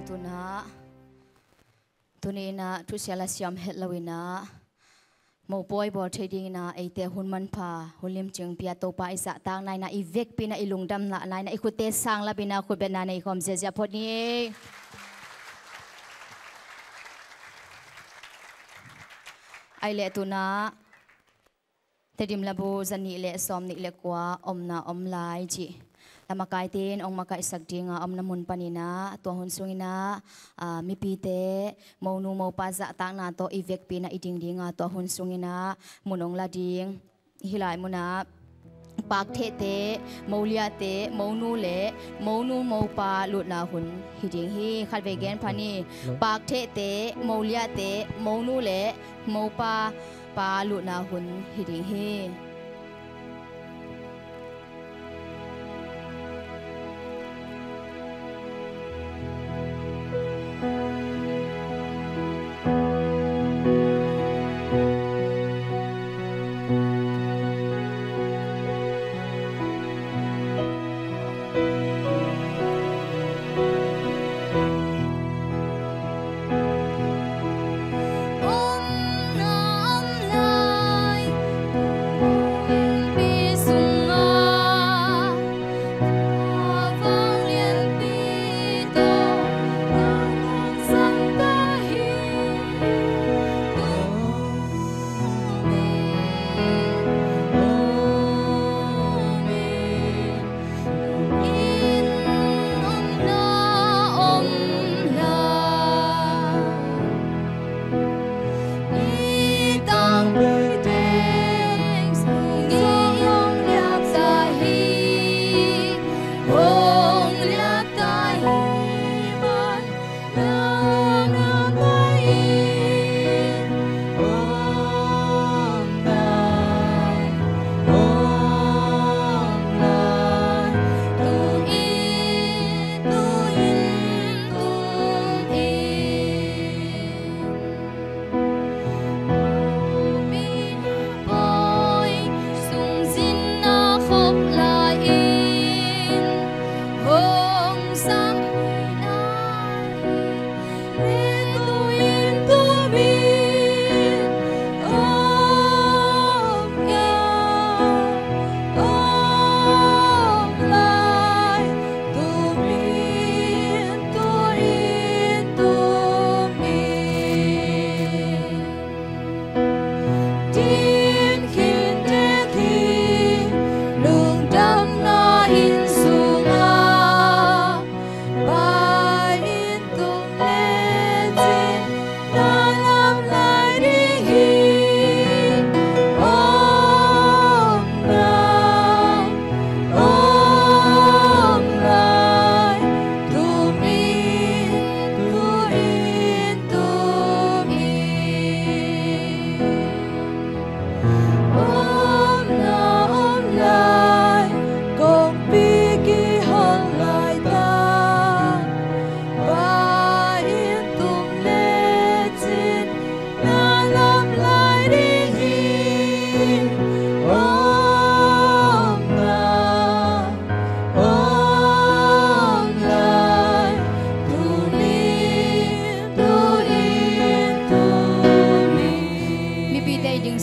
ตุนะตุนีนะทุเสียละเสียมเฮลวินะมอปอยบอลเทดิ้งนะไอเตหุ่นมันพาหุ่นลิมจึงเปียโตปาอิสะตางนายนะอีเวกปีนะอีลุงดำละนายนะอีคุเตสังละปีนะคุเบนาในคอมเสียพอนี้ไอเลตุนะเทดิมลาบูจันนี่เลสอมนิเลกว่าอมนาอมลายจีแต่มาไกลเต้นองมาไกลสักดิงอมน้ำมุนปานินะตัวหุ่นสุงนะมีปีเตมอนูมอปาจะต่างนาตัวอีเวกปีนะอีดิงดิงตัวหุ่นสุงนะมุนองลาดิงฮิลายมุนะปากเทเตมอเลียเตมอนูเลมอนูมอปาลุดนาหุ่นฮิดิงฮีขัดเวกนพานีปากเทเตมอเลียเตมอนูเลมอปาลุดนาหุ่นฮิดิงฮี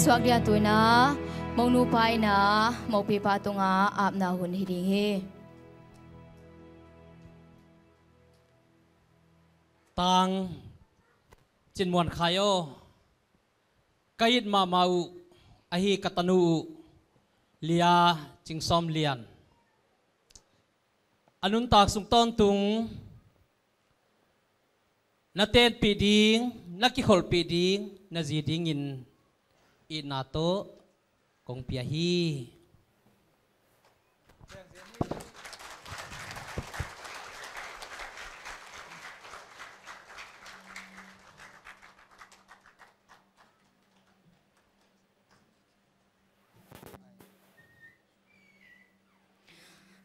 สวักเดียตัวนะมองนูไปนะมองปีปาตงอาบนาหุ่นฮิดิงเฮตังจินมวนขายโอไกยิดมาเมาอหิกตนูเลียจิงซอมเลียนอนุนตากสุงต้นตุงนาเตนปีดิงนักกิขลปีดิงนาจีดิงอินอินาโตกงเปียฮี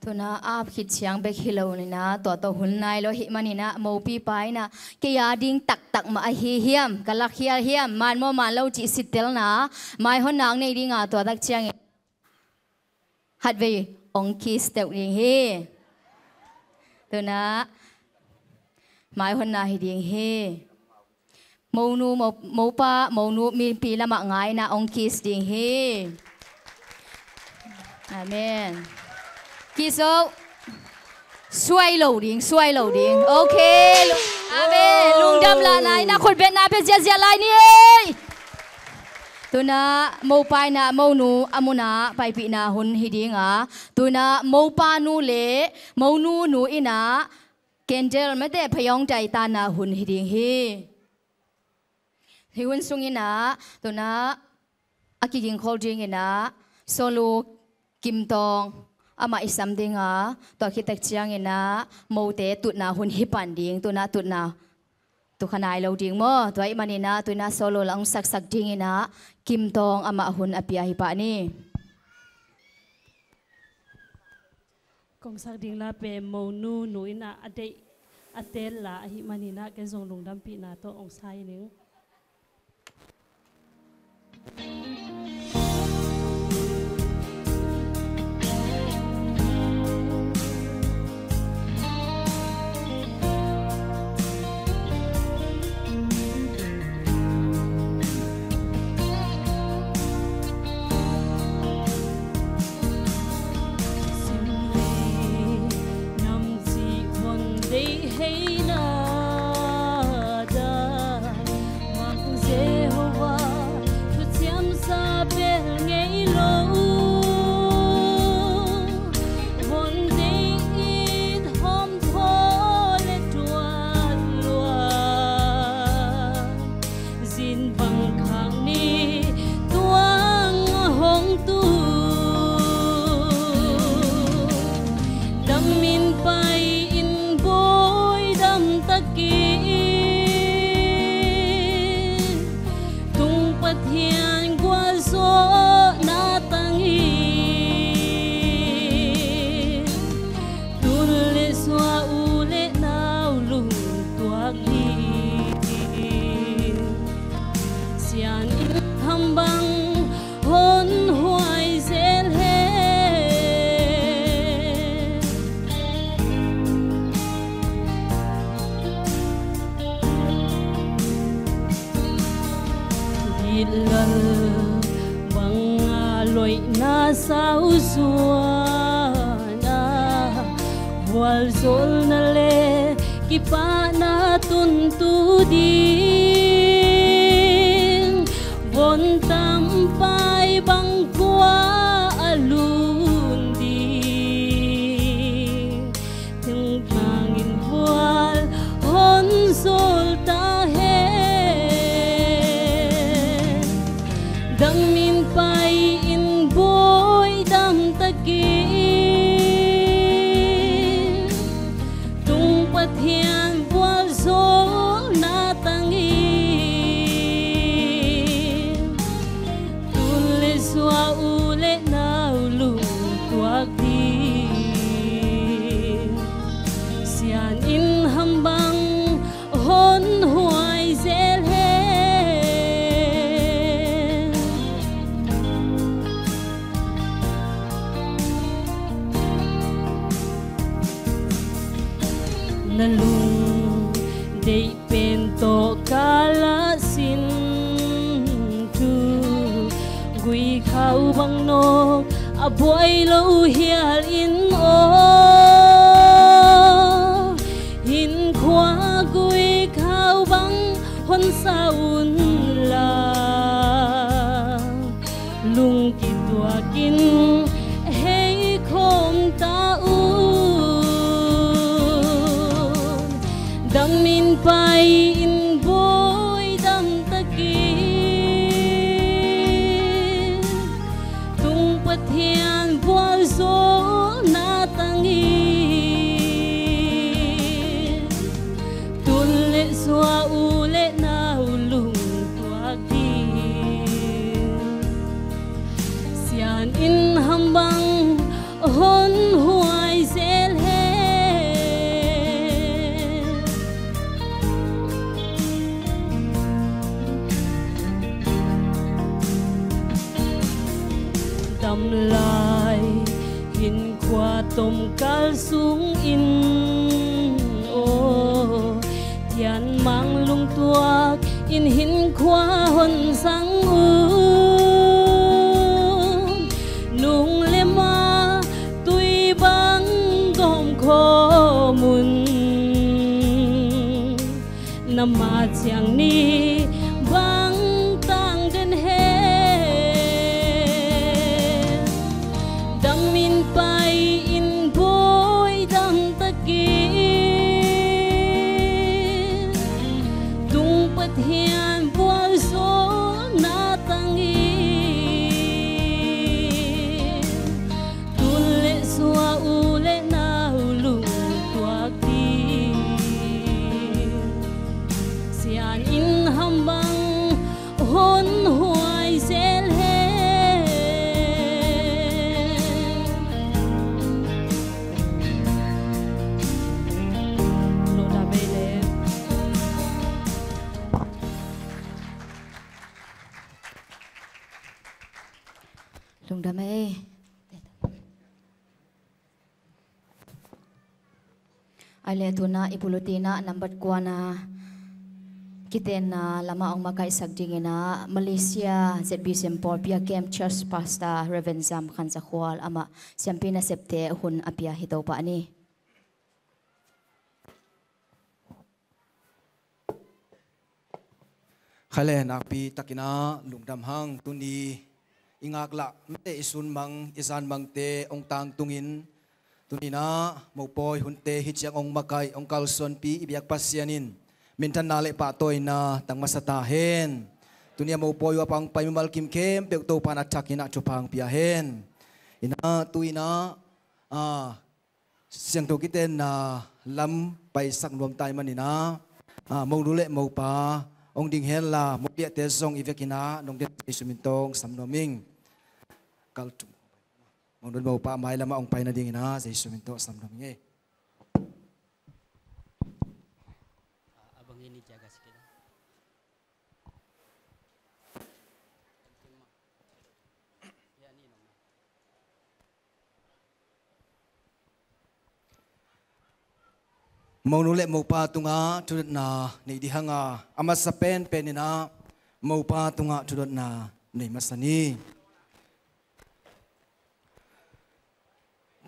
ตัวน่ะอาบคิดเสียงเบกฮิโลนี่นะตัวหุ่นนายโลหิมันนี่นะโมปีไปนะเกียดิ้งตักมาเฮียมกัลลักเฮียมมันโมมันเล่าจิสิเตลนะไม่หนนางในดิ้งตัวตักเชียงฮัดเวองคิสเตวดิ้งเฮตัวน่ะ หมายคนนาฮิดิงเฮโมนูโมปาโมนูมีปีละมะง่ายนะองคิสดิงเฮอาเมนกิโซช่วยโหลดิ้งโอเคอาเมนลุงดำลานายนะคนเป็นนาเป็นเสียลายนี่ตัวน่ะโมปายน่ะโมนูอามุนาไปปีน่ะหุนฮิดิงอ่ะตัวน่ะโมปานูเลโมนูนูอินะเกนเจลไม่ได้พยองใจตาน่ะหุนฮิดิงเฮฮิวันซุงอินะตัวน่ะอากิกิงคอลจิงอินะโซโลกิมตองอามาอิสัมดิงอ่ะตัวคิดตักเชียงอินะโมเตตุน่ะหุนฮิปันดิงตัวน่ะตุน่ะตัวขนายเราดิ้งมั้งตัวไอ้มันนี่นะตัวน่ะโซโลลังสักดิ้งอินะกิมตองอามาหุนอภิยาฮิปะนี่กองสักดิ้งละเปโมนูหนุยนะอเดอเตลละฮิมันนี่นะแกส่งลงดำปีนาตัวองค์ไซนึงWal sol na le kipa na tuntudin Bon tampay bangkwa alundin Ting tangin wal hon sol tahen Damin pay in boy dam tagin Hian bual sol na tangin Tulis wa ule na ulung tuak din Sian in hambang hon huay zelhen Nalung day pento kalasin tu Gui khao bang no aboy lo hial in o Hin khoa gui khao bang hon saun la Lung kitwa kin hey khom ta u Damin pay in boy dam tagin Tung pathian bual sol na tangin Tulle swa ule na ulung tuak din Sian in hambang hon huay zelhen Tâm lai hin khoa tôm cal xuống in ô ยันมังลุงตัวอินหินขวาหนสังอูนุงเลมาตุยบังกอมโคมุนนมาเจียงนี้บังตังเดินเฮดังมินไปอินโบยดังตะกี้ตุงปะเทียนบัวโซนาตังอีตุนเลสวาอูเลนาอูลุงตัวกีเสียนอินฮัมบังหนหวยเซลเฮโนดาเบเล ลุงดำเอไอเลตุนาอิปุลตินานัมบัดกวานากิเตนาลามาองมาไกสักดิงนะมาเลเซียเซบีเซมปอร์พิอาเกมเชอร์สพาสตาเรเวนซัมขันสักควาลอามาเซมปีนาเซปเตหุ่นอภิยาฮิโตปะนี่ ใครเล่นนักปีตักินาลุงดำหังตุนีอิงากละไม่ได้อิสุนบังอิสานบังเตองตางตุงินตุนีนะโมปอยหุนเตฮิจยังองมาไกองกาลส่วนปีอิบยักปัสยานินมินทันนาเลปะโตยนาตังมาสตาเฮนตุนีโมปอยว่าปังไปมิมัลกิมเข้มเปกโตปานัจักอินะจุพังพิยาเฮนอินะตุยนะเสียงโตกิเตนนาลำไปสักรวมตายมันนี่นะมองดูเละมองปาองดิ่งเฮลามุกเดียเตซองอีเวกินานงเดอิสุมินตงสัมโนมิงกัลตุมองดูมองปาไม้ละมาองไปนาดิ่งนะเจอิสุมินโตสัมโนมิงAbang ini jaga sikit. Ya ni nama. มองดูเละมองปาตุงาทุดนาในดิหังาอามาสเปนเป็นนะมองปาตุงาทุดนาในมัสนี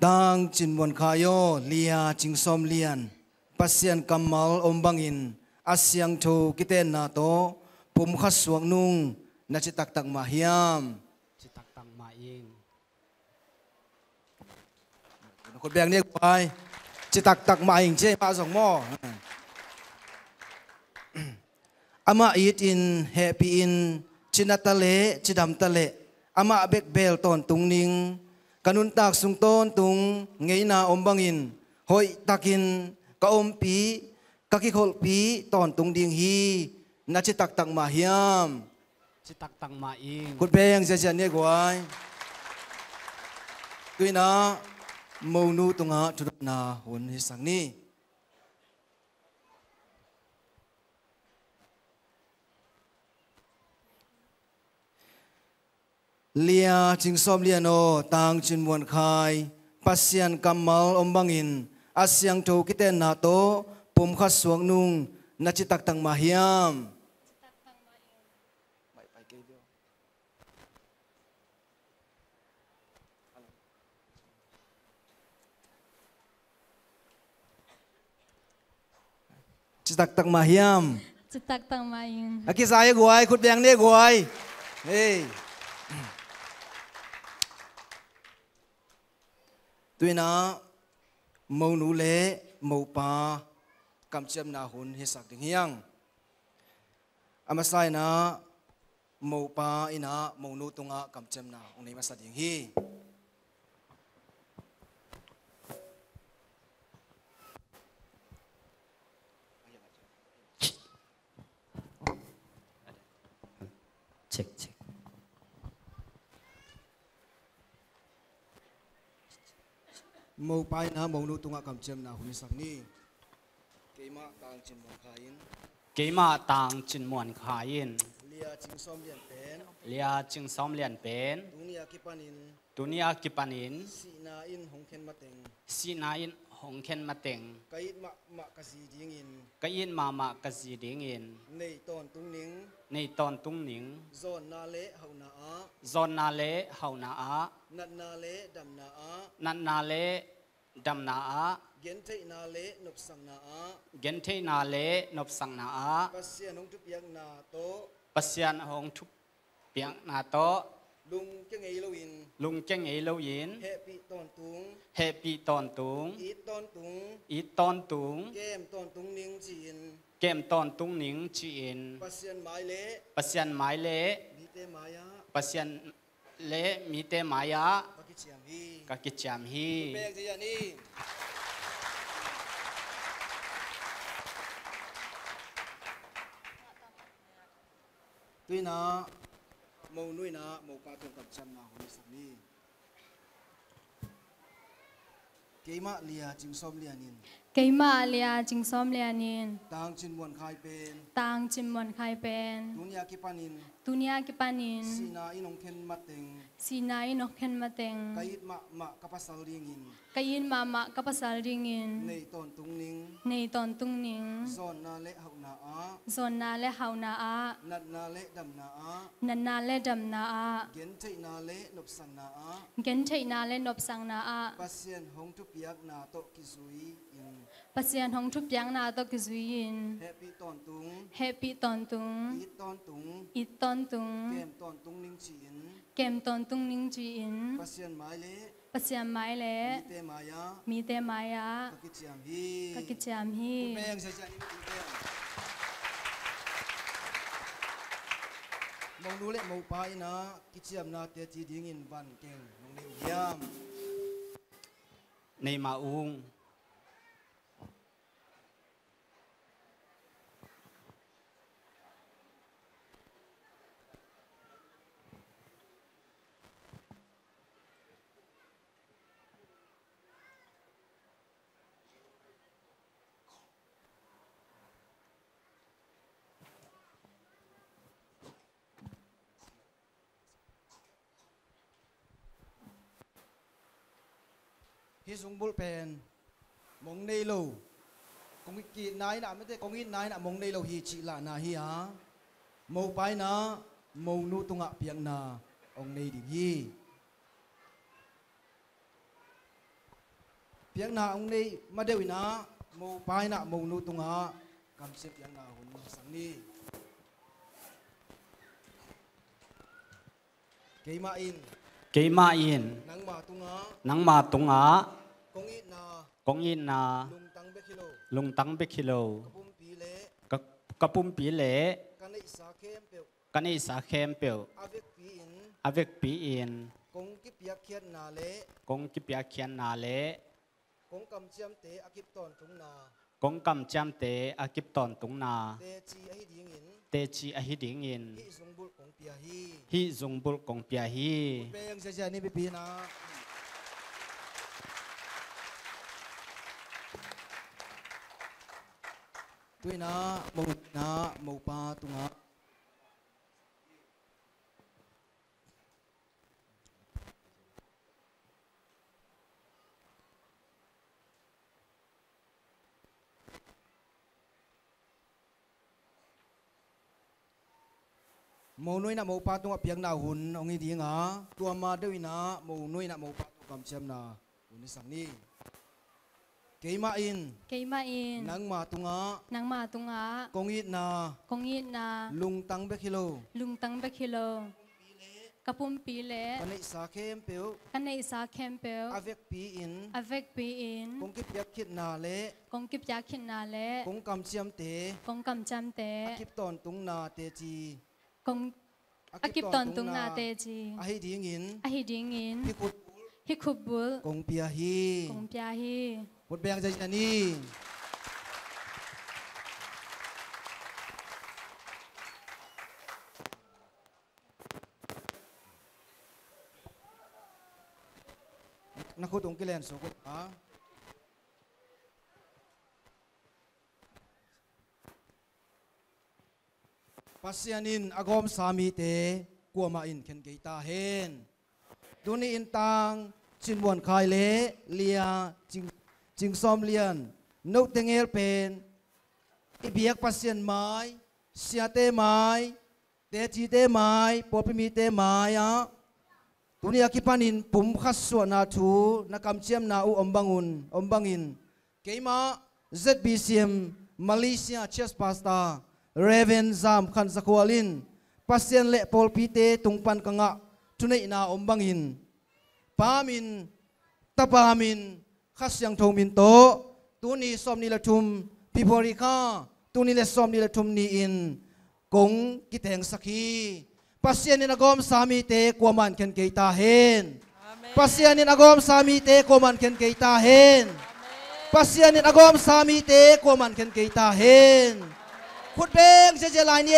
ดังจินวันคายโยเลียจิงซอมเลียนปัสยันกัมมัลอมบังอินอาเซียงโทกิเตนนาโตปุ่มขัดสวงนุงนาจิตักตักมาฮิยาม Citak tang maing. คนแบงเนี่ยไปจิตักตักมาเองใช่มาสองหม้ออามาอีดอินแฮปปี้อินชินาตะเลชิดำตะเลอามาเบกเบลตอนตุงนิงกันุนตากสุงต้นตุงเงยนาอมบังอินหอยตักินกะอมปีกะกิโคลปีตอนตุงดิงฮีนาจิตักตักมาเฮียม Citak tang maing. คุณเพยงเสียเนี่ยกวยกุยนะมนูตุงาจุดนาหุนฮิสังนี้เลียจิงซอมเลียโนตางจินมวนคายปัสยันกัมมัลอมบังอินอาเซียงโตกิเตนนาโตปุ่มขัดสวงนุงนาจิตักตังมาเฮียมจิตักตังมาเฮียม Cetak tang maing. Aki saya guai, kut biang dia guai. Hey. Tuy na mâu nú lễ, mâu pa, cầm châm na hun hi sak ding hiang. Amasai na mâu pa ina mâu nú tunga cầm châm na ong nei masa ding hi. Cek cek. Mâu pa ina mâu nú tunga cầm châm na hun hi sak ni. Keima tang chin mo kain. Keima tang chin muan khain. Lia ching som lian pen. Lia ching som lian pen. Dunia kipanin. Dunia kipanin. Si na in hong ken mateng. Si na in hong khen ma teng cái ma cái gì điên in ka in ma ka zi ding in này toàn tung nín nei ton tung ning zon na lệ hậu na á zon na le hau na a nat na lệ đầm na á nan na le dam na a gen thấy na lệ nộp sang na á gen the na le nop sang na a pasien hong tup yang na to pasian hong thup piang na to lung cái ngày lâu in lung cheng ei lo yin happy toàn tung happy ton tung ít toàn tung ít ton tung kem toàn tung nín chín kem ton tung ning chi in pasien mai lệ pasian mai le đi te maya pasian le mi te maya bác cái chiam hi ka ki cham hi bèn gì vậy ni tuy na màu nuôi na màu cá tôm cặp chăn na hồi sáng ni cái mạ lia chim xóm lia nín Kay ma lia jing som lia nin. tang chin muan khai pen Tang chim mon khai pen. dunia ki panin Dunia ki panin. sina inong ken mateng Sinay no ken mateng. kait ma kapasal ringin Kayin mama kapasal ringin. nei ton tung ning Nei ton tung ning. zon na le hau na a Zon na le hau na a. nat na le dam na a Nan na le dam na a. gen thei na le nop san na a Gen thei na le nop sang na a. pasien hong tu piak na to ki zui in Pasian hong thup yang na to kizuyin. happy ton tung Happy ton tung. it ton tung It ton tung. kem ton tung ning chin Kem ton tung ning ji in. pasien mai le Pasian mai le. mi te maya Mi te maya. ka ki chiam hi Kakicham hi. beng sa cha ni mi beng mong nu le mo pa ina ki chiam na te chi ding in van keng mong ne yam nei ma ung hi sung bul pen mong nei lo kong ki nai na me te kong in nai na mong nei lo hi chi la na hi ha mo pai na mo nu tunga piang na ong nei di hi piang na ong nei ma dewi na mo pai na mo nu tunga kam se piang na hun sang ni ke ma in ke ma in nang ma tunga nang ma tunga kong in na kong in na lung tang be kilo lung tang be kilo kapum pi le kapum pi le kan ei sa kem pe kan ei sa khem peu avec pi in avec pi in kong ki piak khiat na le kong ki pya khian na le kong kam chiam te akip ton tung na kong kam cham te akip ton tung na te chi a hi ding in te chi a hi ding in hi sung bul kong pia hi hi zung bul kong pya hi beng se ja ni be pi na tui na mo pa tunga mo nuôi na mo pa tunga piang na hun ong i dinga tua ma dewi na mo nuôi na mo pa tu kam chem na hun sang ni keima in Kay ma in. nang ma tunga Nang ma tunga. kong it na Kong yin na. lung tang be kilo Lung tang be kilo. Kapum pi le. kanai sa kem peu Kanay sa kempel. avec pi in Avec pi in. kong ki piak khit na le Kong kip yakin na le. kong kam chiam te Kong kam cham te. akip ton tung na te chi Kong akip ton tung na te ji. a hi ding in Ahi ding in. hi kut Hi kubul. kong pia hi Kong pia hi. một bèn dây ni nakut ong kilen so kut ha pasianin agom sami te kuama in khen geita hen duni in tang chin won khai le lia จิงซอมเลียนนกเตงเอลเป็นอิเบียกปัสเซียนไม้เสียเตไม้เตจีเตไม้ปอพิมีเตไม้อะตุนีอากิปันินปุ่มขัดส่วนนาทูนักกำเชียมนาอุอมบังอินเกมา ZBCM มาเลเซียเชสพาสตาเรเวนซามขันสควาลินปัสเซียนเละปอลพีเตตุงปันกังะทุนนาอมบังอินปามินตะปามินขัดยังทงมินโตตุนีสอมนิลทุมพิพอริกาตุนีเลสอมนิลทุมนีอินกงกิเตงสักฮีปัสเซียนินagom sami te kuaman ken keita hen pasienin agom sami te kuaman ken keita hen pasienin agom sami te kuaman ken keita hen khut beng je lai ni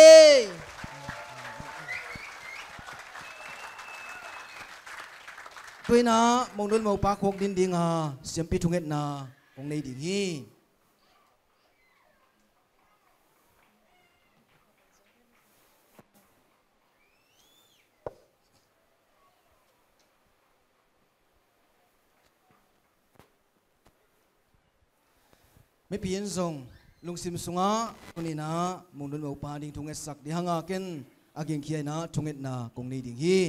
tuina mong dul mau pa khok din ding ha siam pi thunget na ong nei ding hiไม่เพียนทรงลุงซิมสุงะคนนี้นะมุงดุนเอาปาดิ่งทุงเอสักดิฮังอาเกนอาเกนเขียนะทุงเอ็ดนะกงนี้ดิ่งฮี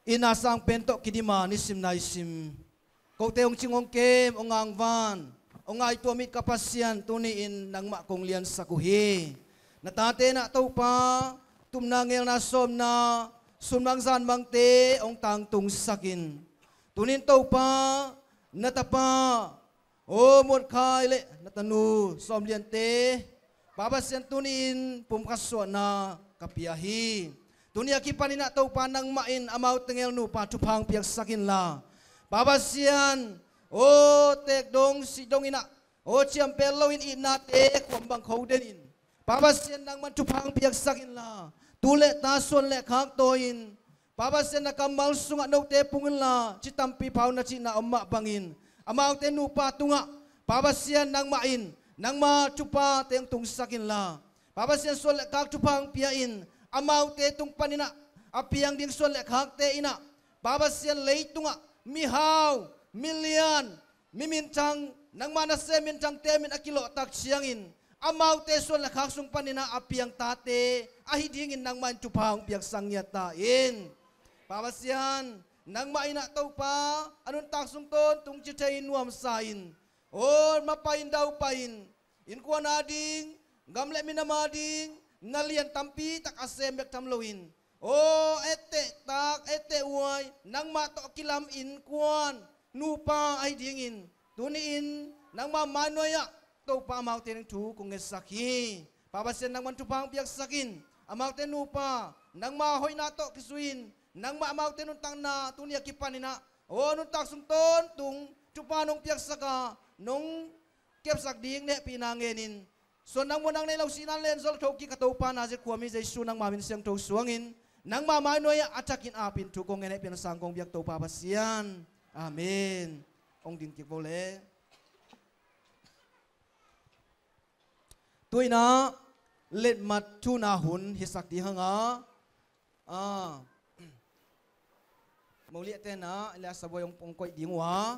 อินาสังเป็นโตกิดิมานิสิมนายซิมกงเตองจิงองเกมองอังวานองไอตัวมิดกัปเซียนตัวนี้อินนังมะกงเลียนสักุฮีนาตาเตนะเต้าปาตุมนางเงลนาสมนาสุนมังซานมังเตองตังตุงสักินตัวนี้เต้าปานาตาปาโอ้หมดคายเลยนัตนูสอมเลียนเตปาบาเซียนตุนินปุ่มขัดส่วนนากับพิยาฮีตุนียกิปานินะเต้าปานังมาอินอามาวเตงเอลนูปาทุพังเปียกสักินลาปาบาเซียนโอ้เตกดงสิดงอินะโอ้เชียมเปลโลอินอินาเตความบังเขาเดนินปาบาเซียนนังมันทุพังเปียกสักินลาตุเลตาส่วนเละขางโตอินปาบาเซียนนักกำมัลสุงะโนเตปุงลาจิตัมปีพาวนาจินาอมมะบังอินamau tenu patunga pabasian nang main nang ma chupa teng tung sakin la pabasian sol kak chupang piain amau te tung panina apiang ding sol khak te ina pabasian leitunga mihau million mimintang nang mana se mintang te min akilo tak siangin amau te sol khak sung panina apiang tate ahidingin nang man chupang piang sangyata in pabasian nang maina tau pa anun tak sung ton tung chitain nuam sain or mapain daw pain in kuan ading gamle minamading nalian tampi tak asemek tamloin o ete tak ete uai nang ma to kilam in kuan nupa ai dingin tuniin nang ma manoya tau pa mau teneng tu kung esaki pabasen nang man tupang piak sakin amau tenupa nang ma hoi na to kisuin nang maamaw tinuntang na tunia kipanina o nung tak sung ton tung chupanong piyak saka nung kepsak ding ne pinangenin so nang mo nang nailaw sinan len sol thoki katopa na jek kuami jay su nang mamin siyang tog suangin nang mamanoy atakin apin tu kong ngene pinasangkong biyak to papasiyan amen ong ding kikbole tuy na let mat tu na hun hisak di hanga mau lihat tena ila saboy yung pungkoy dingwa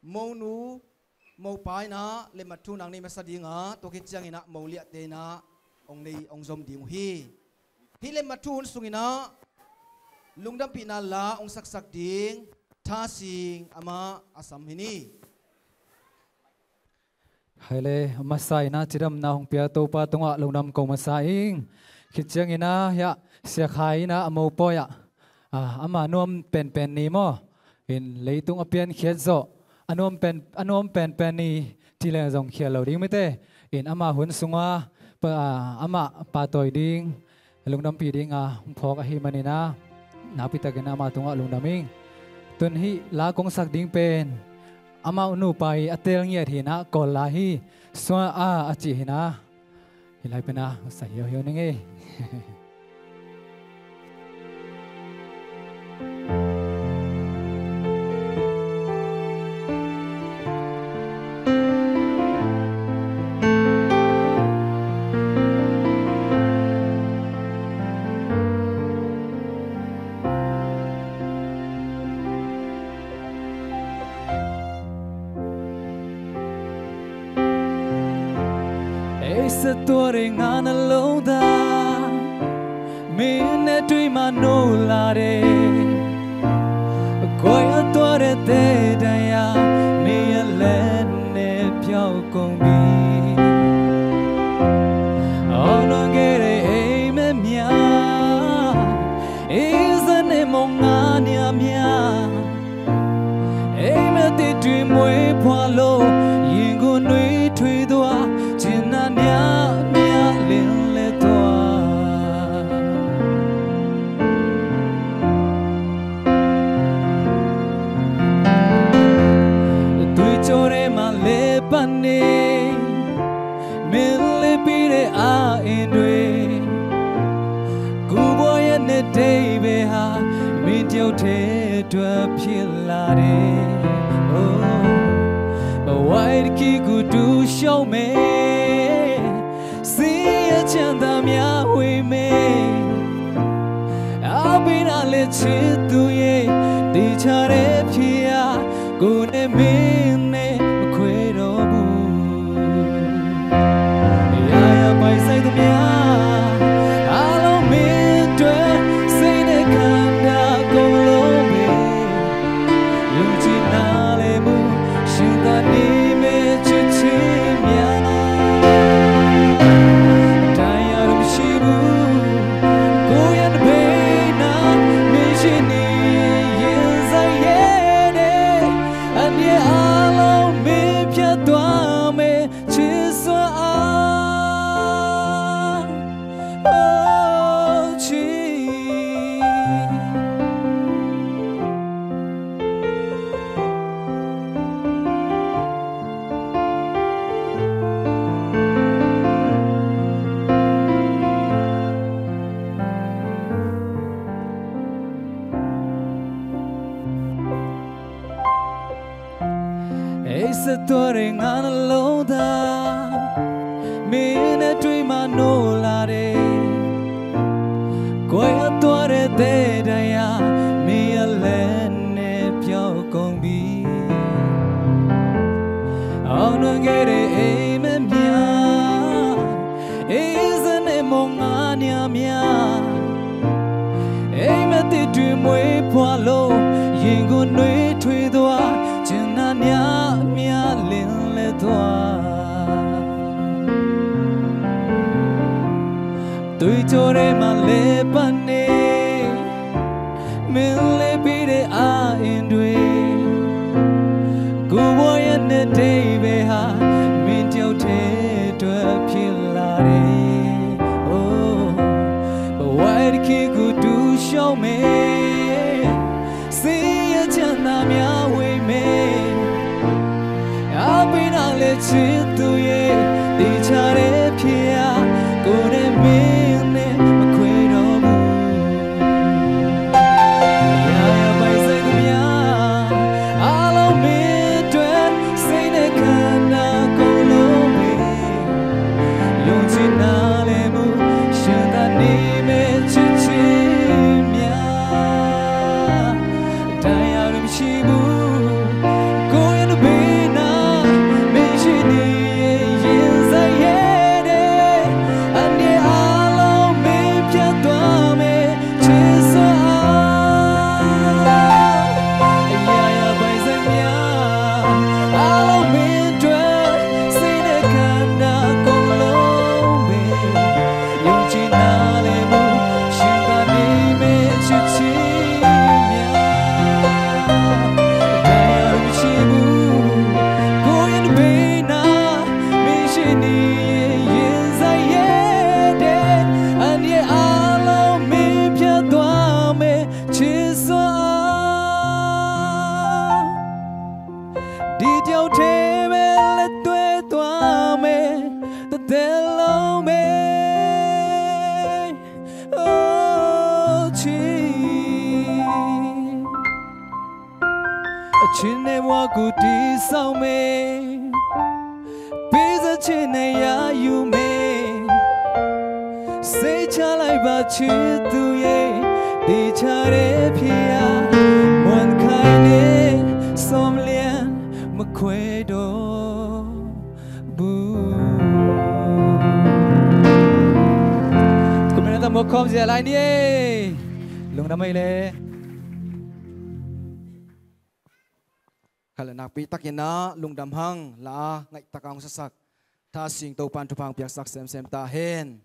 mau nu mau pai na le matu nang ni masa dinga to kitjang ina mau lihat tena ong nei ong zom ding hi le matu sungina lungdam pina la ong saksak ding tha sing ama asam hini haile masai na chiram na hong pia to pa tonga lungdam ko masaing kitjang ina ya sia khai na amo poya ama nuam pen ni mo in leitung apian khiat zo anuam pen ni tile jong khial lo ding mete in ama hun sunga pa ama pa toy ding lungdam pi ding phok a hi manina napita gena ma tunga lungdaming tun hi la kong sak ding pen ama unu pai atel ngiat hi na kol la hi swa achi hi na hilai pena sa yo ninge ตัวเรงงานลงตามีเนตุยมาโนลาเรก็ยตัวเรเตดายามีเลนเนเปียวคงบีเอานงเกเรเอเมเมียเอซเนมงงานเนียเมียเอเมติดรีมวยพวาโลยิงกุนุยถุยตัวจินนาเนียเมียลินเลตัวตุยโจเรมาเลปันเนมิลเลปีเรอาอินด้วยกูบอยเนเดเบฮามีเดียวเทตัวพิลาเรโอ้ไว้ที่กูดูโชว์เมเสียจันตามีอาวิเมอาบินาเลชิตุเยติชาเรพิยากูเนมิเนมควยโรบูยายาไปใส่ตัวมีอาลงมิดวยใส่ในคันดาโกโลเมยูจินาเลมูชินตานีเมจิชิเมียตายารุมชิบูกูยันเบนามิชินียินใจเย่เดอันเยอาลงมิเพียตัวเมชิสวาโอชีเอสตัวเรงงานลงตามีเนตุยมาโนลาเรก็ยตัวเรเตดายามีเลนเนเปียวคงบีเอานงเกเรเอเมเมียเอซเนมงงานเนียเมียเอเมติดรีมวยพวาโลยิงกุนุยถุยตัวจินนาเนียเมียลินเลตัวตุยโจเรมาเลปันเนมิลเลปีเรอาอินด้วยกูบอยเนเดเบฮามิเดียวเทตัวพิลาเรโอ้ไว้ที่กูดูโชว์เมเสียจันตามีอาวิเมอาบินาเลชิตุเยติชาเรพิยากูเนมิเนมควยโรบูยายาไปใส่ตัวมีอาลงมิดวยใส่ในคันดาโกโลเมยูจินาเลมูชินตานีเมจิชิเมียตายารุมชิบูกูยันเบนามิชินียินใจเย่เดอันเยอาลงมิเพียตัวเมชิสายายาไปใส่เมียอาลงมิดวยใส่ในคันดาโกโลเมยูจินาเลมูชินตานีเมจิชิเมียตายารุมชิบูกูยันเบนามิชินียินใจเย่เดอันเยอาลงมิเพียตัวเมชิสวาดีเดียวเทเมเลตัวเมตเตลเมโอชีชินเนวากูดีสาวเมปีศาจชินเนยายูเมเซชาไลบาชิตุเยติชาเรพิยามวนไคเนสมเลียนมะควยโดบู một khom dễ lại đi lùng đam mây lệ khả năng pi tắc yên na lung đam hang là ngay tắc ang sắc tha sing tàu pan thupang piak sak sem ta hen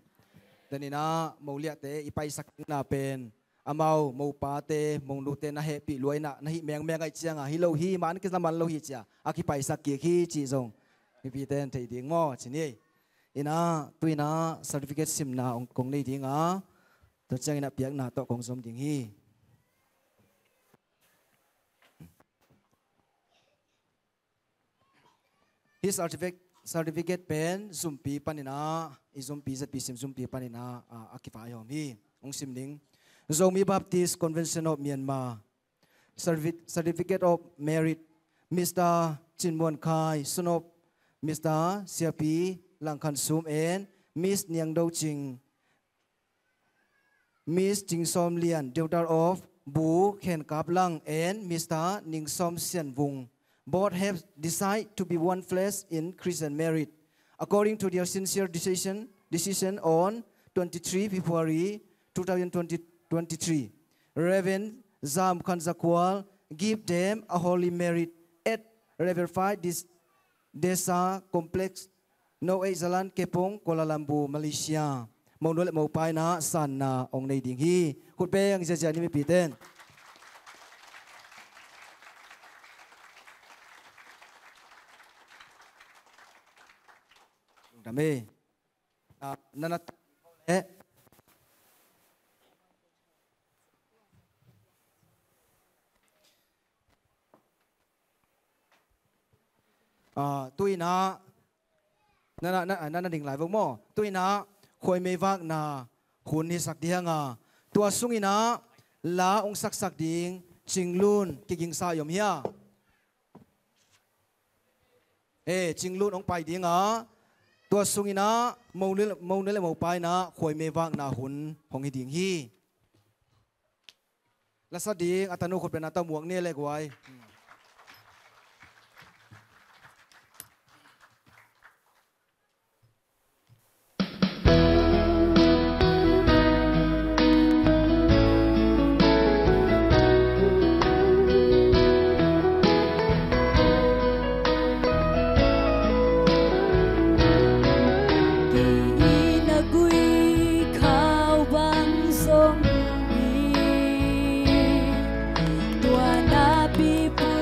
đền na màu liệt te ipai sak na pen amau màu pa te mong nu te na he pi luai na hi meng ai chiang hi lo hi man cái zaman lo hi chia aki pai sak ki khi chi zong hi pi ten thei ding mo chini ina tuina certificate sim na ong kong nei ding a to chang ina piak na to kong som ding hi hi certificate pen zumpi panina izumpi zpi sim zumpi panina akipa yom hi ong sim ding Zomi Baptist Convention of Myanmar certificate of merit Mr. Chinmon Khai son of Mr. Siapi Langkhan Sum and Miss Niang Do Ching Miss Ching Som Lian daughter of Bu Khen Kap Lang and Mr. Ning Som Sian Vung both have decided to be one flesh in Christian marriage according to their sincere decision on 23 February 2023. Reverend Zam Khanzakwal give them a holy merit at Riverside Desa Complex Noe Zalan Kepong Kuala Lumpur Malaysia. Mong nole mau pai na san na ong nei ding hi khut pe ang ja ni mi pi ten dame nana le tôi nana ding lại vong mo tôi khôi mê vác na hun hi sak diang tua sungina la ong sak ding chinglun kiking sa yom hia chinglun ong pai ding tua sungina mau le mau pai na khôi mê vác na hun hong hi ding hi la sa ding atanu khot pe na ta muang ne le gwai People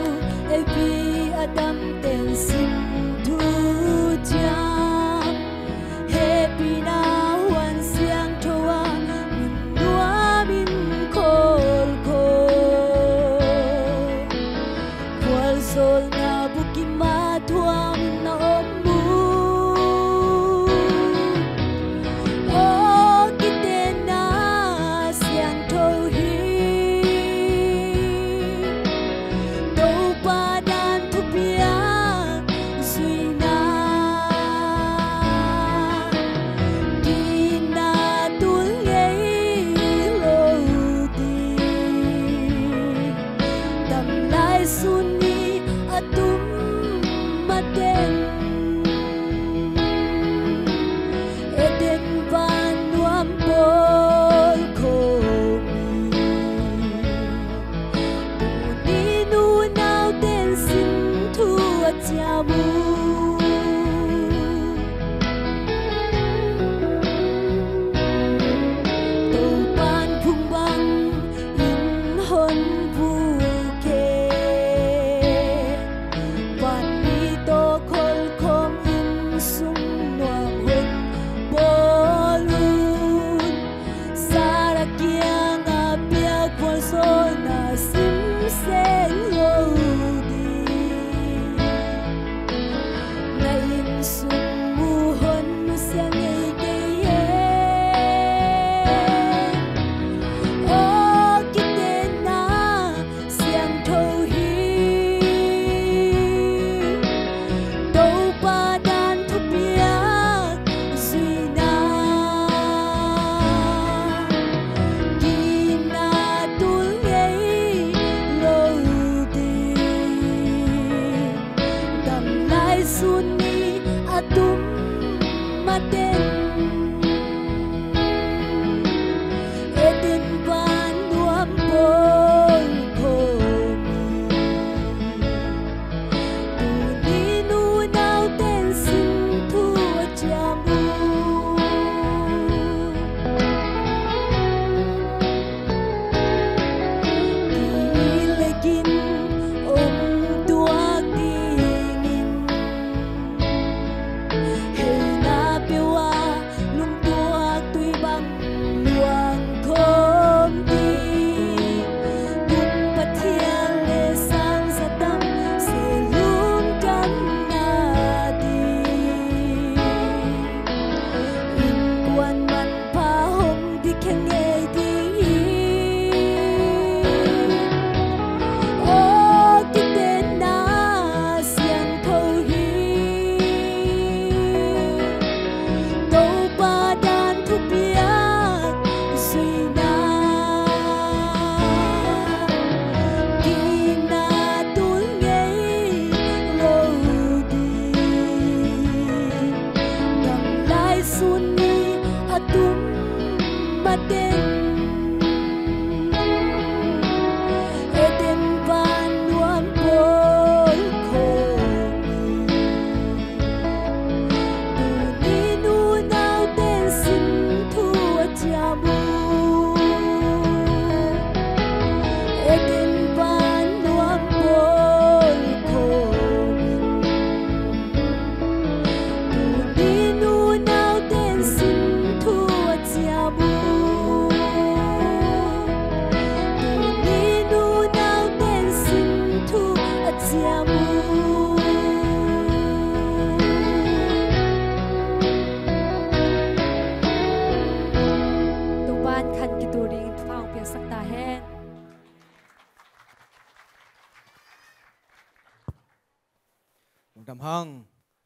lung dam hang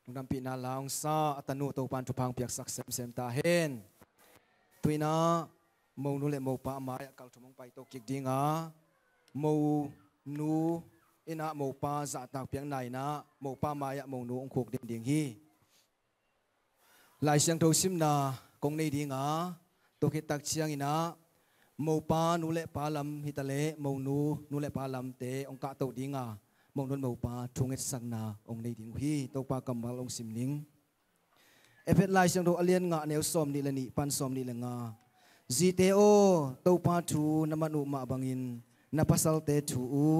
lung dam pi na laung sa atanu to pan tu phang piak sak sem sem ta hen tuina mo nu le mo pa ma ya kal thumong pai to kik dinga mo nu ina mo pa za tak piang nai na mo pa ma ya mo nu ong khok ding ding hi lai siang to sim na kong nei dinga to ki tak chiang ina mo pa nu le pa lam hitale mo nu le pa lam te ong ka to dinga mo nun mo pa thunget sang na ong nei ding hi to pa kamal ong sim ning epet lai siang to alien nga neu som ni lani pan som ni lenga zito to pa thu namanu ma bangin napasal te thu u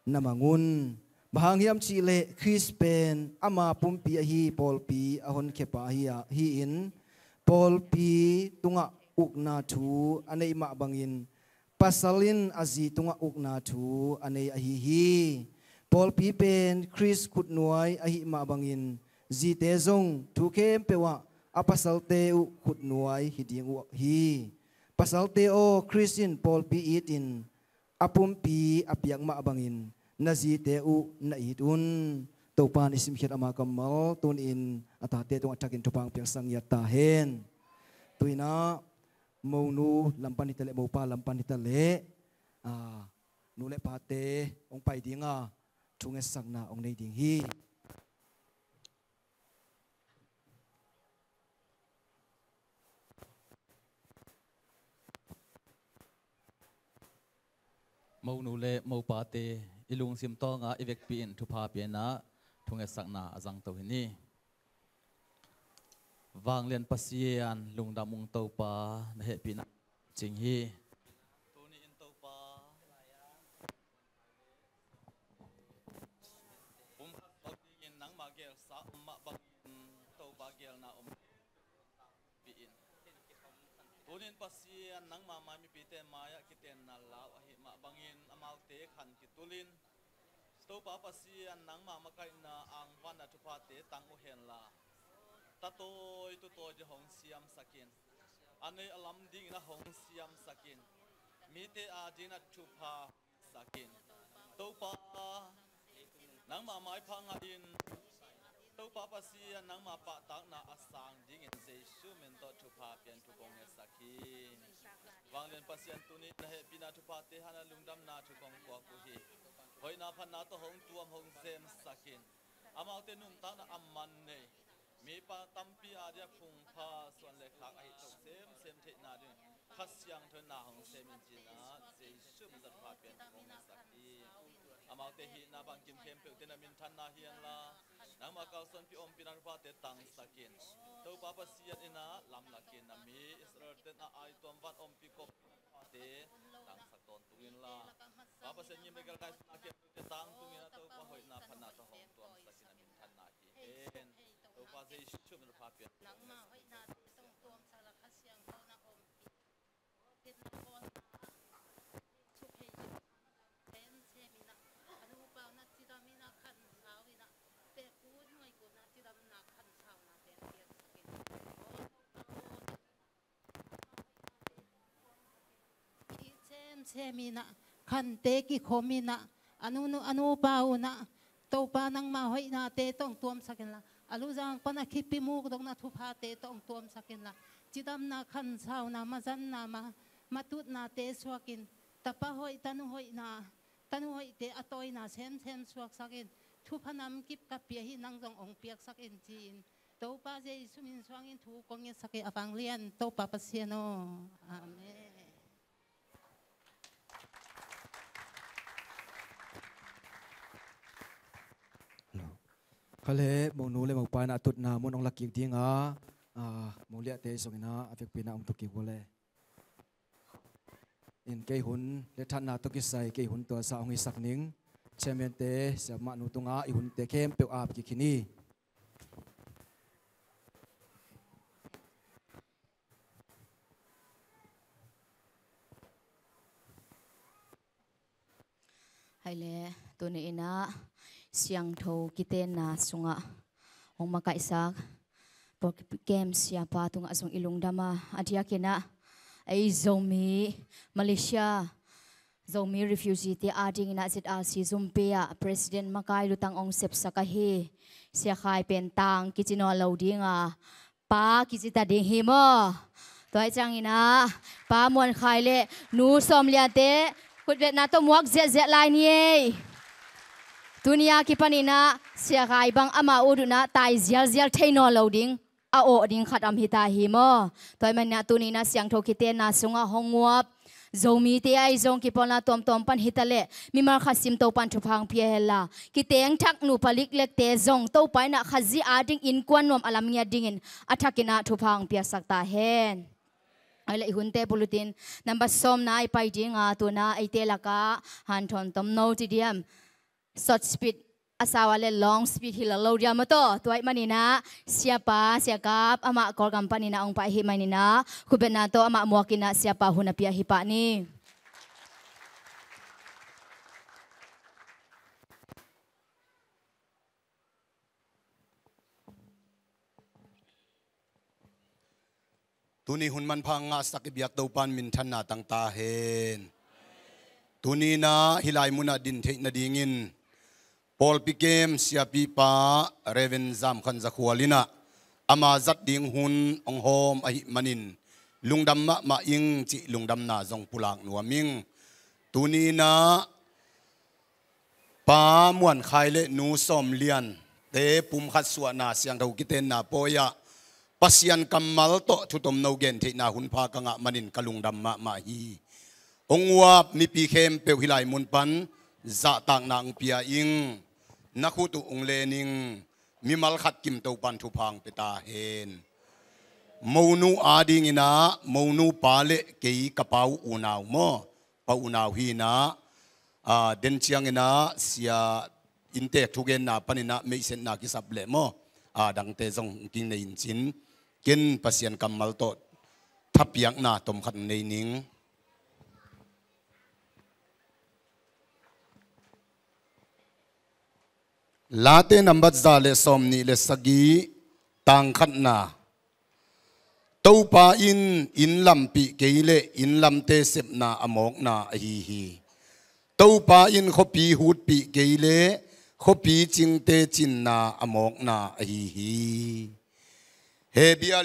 namangun bahang hiam chi le Chrispen ama pumpi hi Paul pi ahon khepa hi in Paul pi tunga ukna thu anei ma bangin pasalin azi tunga ukna thu anei hi Paul pi pen Chris khut nuai ahi ma bangin zite zong thu kem pewa apasal te u khut nuai hiding hi pasal te o Christian Paul pi itin apum pi apiak ma bangin nazi te u na itun topan isim khiat ama kamal tun in atate tung atakin topang piang sang ya ta hen tuina mo nu lampan itale mo pa lampan itale nu le pa te ong pai dinga thunge sang na ong nei ding hi mau nu le mau pa te ilung sim to nga ivek pi in thu pha pi na thunge sakna azang to hini wang len pasian lung damung to pa na he pi na ching hi tuni in to pa pau in nang ma gel sa ma bang to pa gel na pi in tunin pasian nang ma mi pi te maya kiten na law ahi ma bangin amal te khan ki tulin sto pa pasian nang ma makai na ang wana tu pa te tang u hen la tatoi tu to je hong siam sakin ane alam ding na hong siam sakin mi te a dina tu pa sakin to pa nang ma mai phanga in to pa pasian nang ma pa tak na asang ding in jesu men to tu pa pian tu kong sakin wang len pasian tuni na he pina tu pa te hana lungdam na tu kong kwa ku hi hoi na phan na to hong tuam hong sem sakin amau te nung ta na amman nei mi pa tampi a dia phung pha swan le khak ai to sem sem the na din khasyang thon na hong sem in jina jesu men to pa pian kong sakin amau te hi na bang kim khem pe te na min than na hian la nang ma kau son pi om pina pa te tang sakin to pa pasian ina lam lakin na mi israel te na ai tom wat om pi ko te tang sakon tungin la pa pasian nyim legal kai na ke te tang tungin to pa hoi na phana to hong tom sakin na min than na hi en to pa je shu men pa pi nang ma hoi na te tong tuam sala khasyang to na om pi tin na kon chu hei ten se mi na anu pa na ti da mi na khan sao wi na te ku noi ku na ti da na khan sao na te pi sakin ki chen se mi na khan te ki khomi na anu pa na to pa nang ma hoi na te tong tuam sakin la alu jang pana khipi mu dong na thu pha te tong tuam sakin la chidam na khan sao na ma jan na ma matut na te swakin tapa hoi tanu hoi te atoi na sem sem swak sakin thu phanam kip ka pi hi nang jong ong piak sakin chin to pa je sumin swangin thu kong ye sakin apang lian to pa pasiano amen khale mo nu le mo pa na tut na mon ong laki dinga mo lia te songina afek pina ong to ki bole in ke hun le than na to ki sai ke hun to sa ong isak ning chemen te sa ma nu tunga I hun te kem pe ap ki khini hai le tuni ina siang tho kiten na sunga ong maka isak por game sia pa tunga song ilung dama adia kena ai zomi Malaysia zomi refugee te ading na ZRC zumpia president makai lutang ong sep sakahi sia khai pen tang kichino loadinga pa kichita ding hi mo toy changina pa mon khai le nu som lia te kutvet na to muak ze lai ni dunia ki panina sia khai bang ama uduna tai zial thaino loading a o ding khatam hita hi mo toy man na tunina siang thokite na sunga hongwap zomi te ai zong ki pona tom pan hitale mi mar khasim to pan thupang piela ki teng thak nu palik lek te zong to pai na khazi ading in kwan nom alam nya dingin athakina thupang pia sakta hen ai le hunte pulutin number som na ai pai dinga tuna ai te laka han thon tom no ti diam short speed asawale long speed hilalo dia mato tuai manina siapa siakap ama kor company na ong pa hi manina khubena to ama muakina siapa huna pia hi pa ni tuni hun man phanga sakibyak do pan min thanna tang ta hen tuni na hilai muna din the na dingin Paul Pikem siapi pa Reven Zam khan zakhwalina ama zat ding hun ong hom ahi manin lungdam ma ing chi lungdam na zong pulak nuaming tuni na pa muan khai le nu som lian te pum khat suwa na siang thau kiten na poya pasian kamal to thutom no gen the na hun pha kanga manin kalungdam ma hi ongwa mi pi khem pe hilai mun pan za tak nang pia ing nakhutu unglening mimal khat kim to pan thu phang peta hen monu ading ina monu pale kei kapau unaw mo pa unaw hi na den chiang ina sia inte thugen na panina meisen na kisable mo dang te jong king nei chin ken pasian kamal to thapiak na tom khat nei ning late number zale somni le sagi tang khat na to pa in lampi keile in lamte sep na amok na hi to pa in khopi hut pi keile khopi chingte chin na amok na hi he bia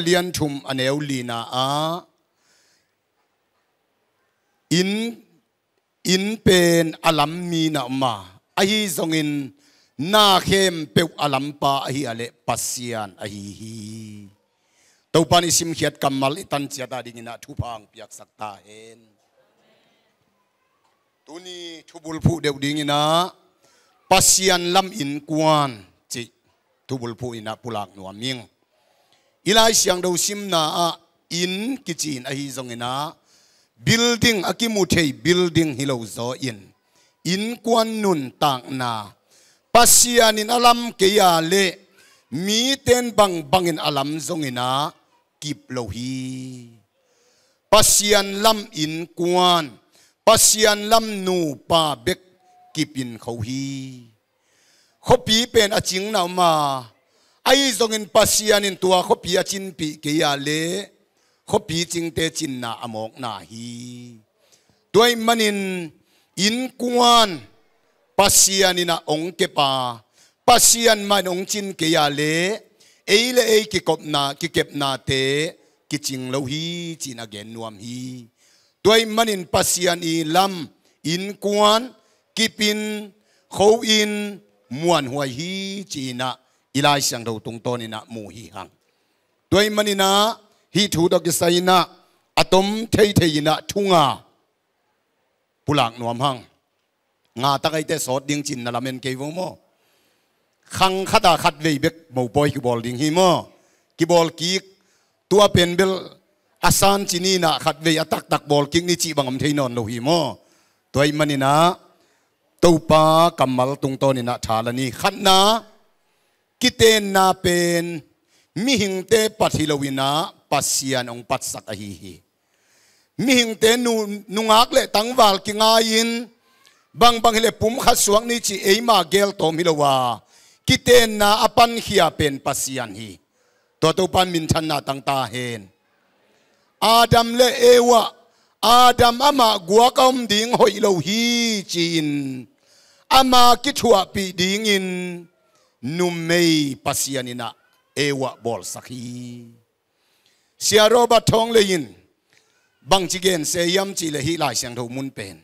lian thum aneu lina a in pen alam mi na ma ahi zongin na khem pe alam pa ahi ale pasian ahi to pani sim khiat kamal itan chiata dingina thupang piak sakta hen tuni thubul phu deu dingina pasian lam in kwan chi thubul phu ina pulak nuaming ilai siang do sim na a in kichin ahi zongina building akimuthei building hilo zo in kwan nun tang na pasian in alam ke ya le mi ten bangin alam zongina kip lo hi pasian lam in kwan pasian lam nu pa bek kipin khau hi khopi pen aching na ma ai zongin pasian in tua khopi achin pi ke ya le khopi chingte chin na amok na hi toy manin in kwan pasian ina ong ke pa pasian man ong chin ke ya le eile e ki kep na te ki ching lo hi chin again nuam hi toy manin pasian i lam in kwan kipin kho in muan huai hi china ilai sang do tung ton ina mu hi hang toy manina hi thu dok saina atom theina thunga pulak nuam hang nga takai te sot ding chin na lamen ke wo mo khang khata khat vei bek mo boy ki bol ding hi mo ki bol ki tua pen bel asan chini na khat vei atak tak bol king ni chi bangam theinon lo hi mo toy manina topa kamal tung ton ina thalani khatna kiten na pen mi hingte pathilowina pasian ong patsak ahi mi hingte nungak le tangwal kingain bang hele pum khat suang ni chi eima gel tom hilowa kiten na apan khia pen pasian hi to pan min than na tang ta hen adam le ewa Adam ama gua kaum ding hoi lo hi chin ama kithua pi ding in numei pasianina ewa bol sakhi sia Robert thong lein bang chigen se yam chi le hi lai siang tho mun pen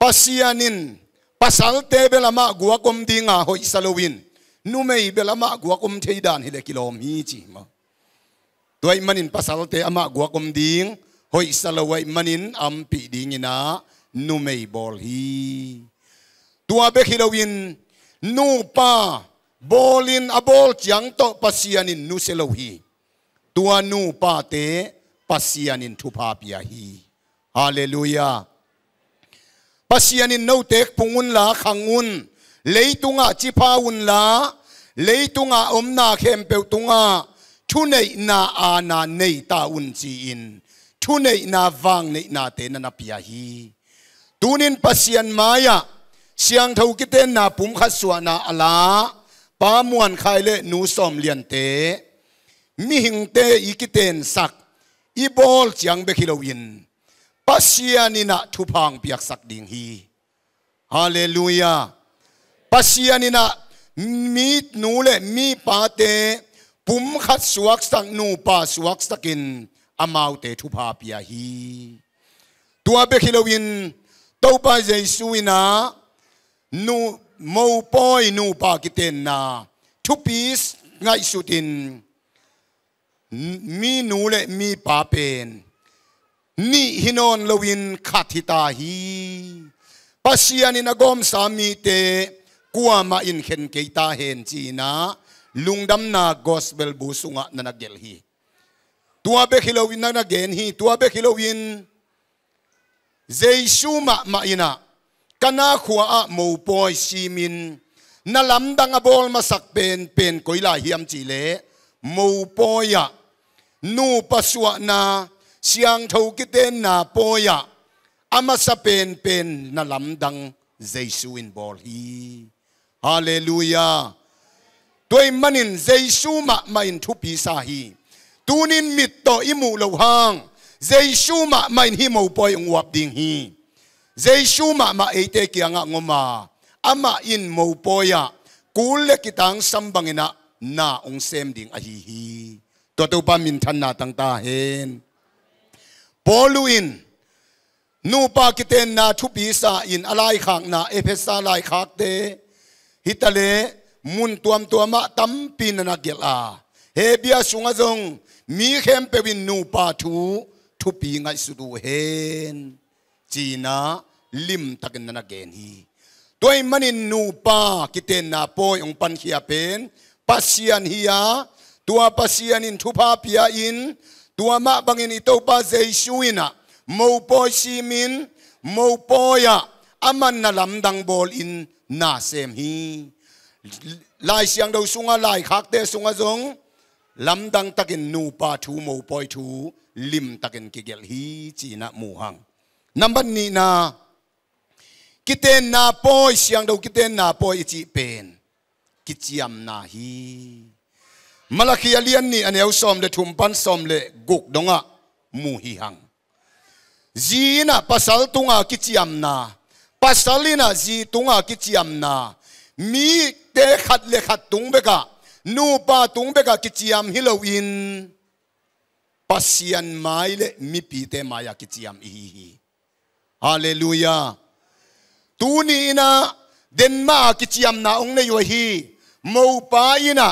pasianin pasal te belama gua kom dinga hoi salowin numei belama gua kom theidan hi le kilom hi chi ma toy manin pasal te ama gua kom ding hoi salawai manin ampi dingina numei bol hi tua be hilowin nu pa bolin abol chiang to pasianin nu selo hi tua nu pa te pasianin thupa pia hi hallelujah pasianin no tek pungun la khangun leitunga chipaun la leitunga omna khempeu tunga thunei na ana nei ta un chi in thunei na wang nei na te na pia hi tunin pasian maya siang thau kiten na pum khat suana ala pa muan khai le nu som lian te mi hing te ikiten sak i bol chiang be khilowin pasianina thupang piak sak ding hi hallelujah pasianina mi nu le mi pa te pum khat suak sak nu pa suak sakin amau te thupa pia hi tua be khilowin to pa jesuina nu mo poi nu pa kiten na thu pis ngai sutin mi nu le mi pa pen ni hinon lowin khathita hi pasianin agom sami te kuama in khen keita hen china lungdam na gospel bu sunga nanagel hi tua be khilowin na gen hi tua be khilowin jesu ma ina kana khua a mo poi simin na lamdang abol masak pen koila hiam chi le mo poya nu paswa na siang thau kiten na poya ama sa pen na lamdang jesu in bol hi hallelujah toy manin jesu ma in thu pi sa hi tunin mit to imu lo hang jesu ma in hi mo poi ong wap ding hi jesu ma ete kianga ngoma ama in mo poya kul kitang sambangina na ong sem ding a hi to pa min than na tang ta hen poluin nu pa kiten na thu pi sa in alai khak na ephesa lai khak te hitale mun tuama tam pin na gela he bia sunga jong mi khem pewin nu pa thu pi ngai su du hen china lim takin na gen hi toy manin nu pa kiten na poi ong pan khia pen pasian hiya tua pasian in thupa pia in tua ma bangin ito pa jesuina mo poi simin mo poya aman na lamdang bol in na sem hi lai siang do sunga lai khak te sunga jong lamdang takin nu pa thu mo poi thu lim takin kigel hi china mu hang number ni na kiten na poi siang do kiten na poi chi pen kichiam na hi malaki alian ni aneu som le thumpan som le guk donga mu hi hang zina pasal tunga kichiam na pasalina zi tunga kichiam na mi te khat le khat tung beka nu pa tung beka kichiam hiloin pasian mai le mi pi te maya kichiam hi hallelujah tuni ina denma kichiam na ong ne yo hi mo pa ina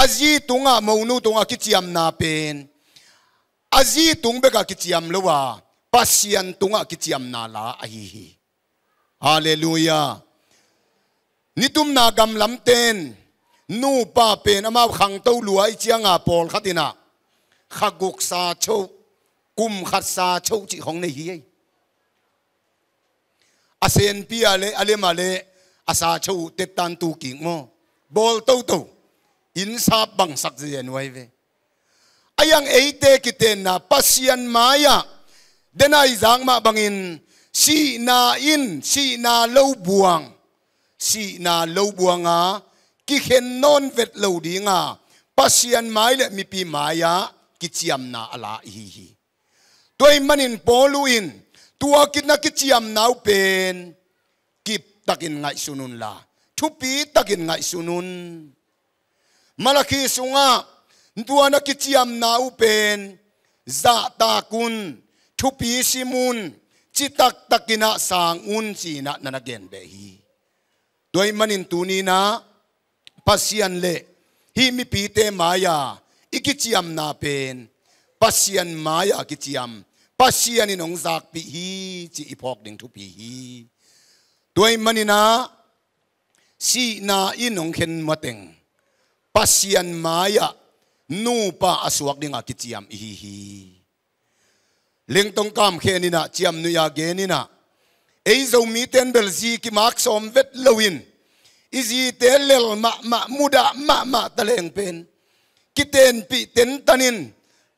azi tunga mo nu tunga kichiam na pen azi tung beka kichiam lowa pasian tunga kichiam na la a hi hallelujah nitum na gam lam ten nu pa pen ama khang to luai chianga pol khatina khaguk sa chou kum khat sa chou chi hong nei hi asen pia le ale male asa chou te tan tu king mo bol to in sa bang sak jen wai ve ayang eite kiten na pasian maya denai zang ma bangin si na in si na lo buang si na lo buanga ki khen non vet lo dinga pasian mai le mi pi maya ki chiam na ala hi ตัวมันอินปอลุอินตัวกินนักกิจยามนาวเป็นกิบตักินไงสุนุนละทุปีตักินไงสุนุนมาลาคีสุงะตัวนักกิจยามนาวเป็นซาตากุนทุปีสิมุนจิตักตักินะสางอุนจีนะนันเกนเบฮีตัวมันอินตูนีนะปัสยันเลฮีมีปีเตมายาอิกิจยามนาเป็นปัสยันมายากิจยามปัสยันอินองซักปีฮีจีอีพอกดิงทุปีฮีตัวมันอินะสีนาอินองเข็นมาเต็งปัสยันมายานูปาอสวกดิงอากิจยามฮีเลี้ยงตรงกามเขนินะจำนุยาเกนินะเอโซมีเทนเบลซีกิมักสมเวทลวินอิซีเตลเลลมามุดาตะเลงเป็นกิเตนปีเตนตันิน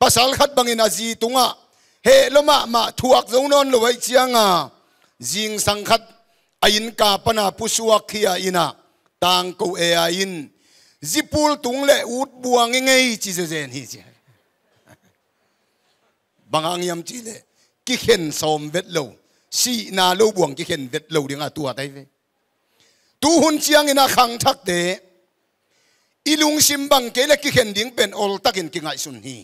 ภาษาขัดบังอินาซีตุงะเฮลมาทวกจงนอนลอยเชียงะจิงสังขัดอินกาปนาพุสวกขียอินะต่างกูเออินจิปูลตุงเลอุดบวงไงจิเจนฮิเจบางอย่างยำจีเลกิเข็นสมเวทโลสีนาโลบวงกิเข็นเวทโลเดียงตัวไตเวตูหุนเชียงอินาขังทักเตอิลุงซิมบังเกลกิเข็นดิ้งเป็นอลตักินกิไงสุนฮี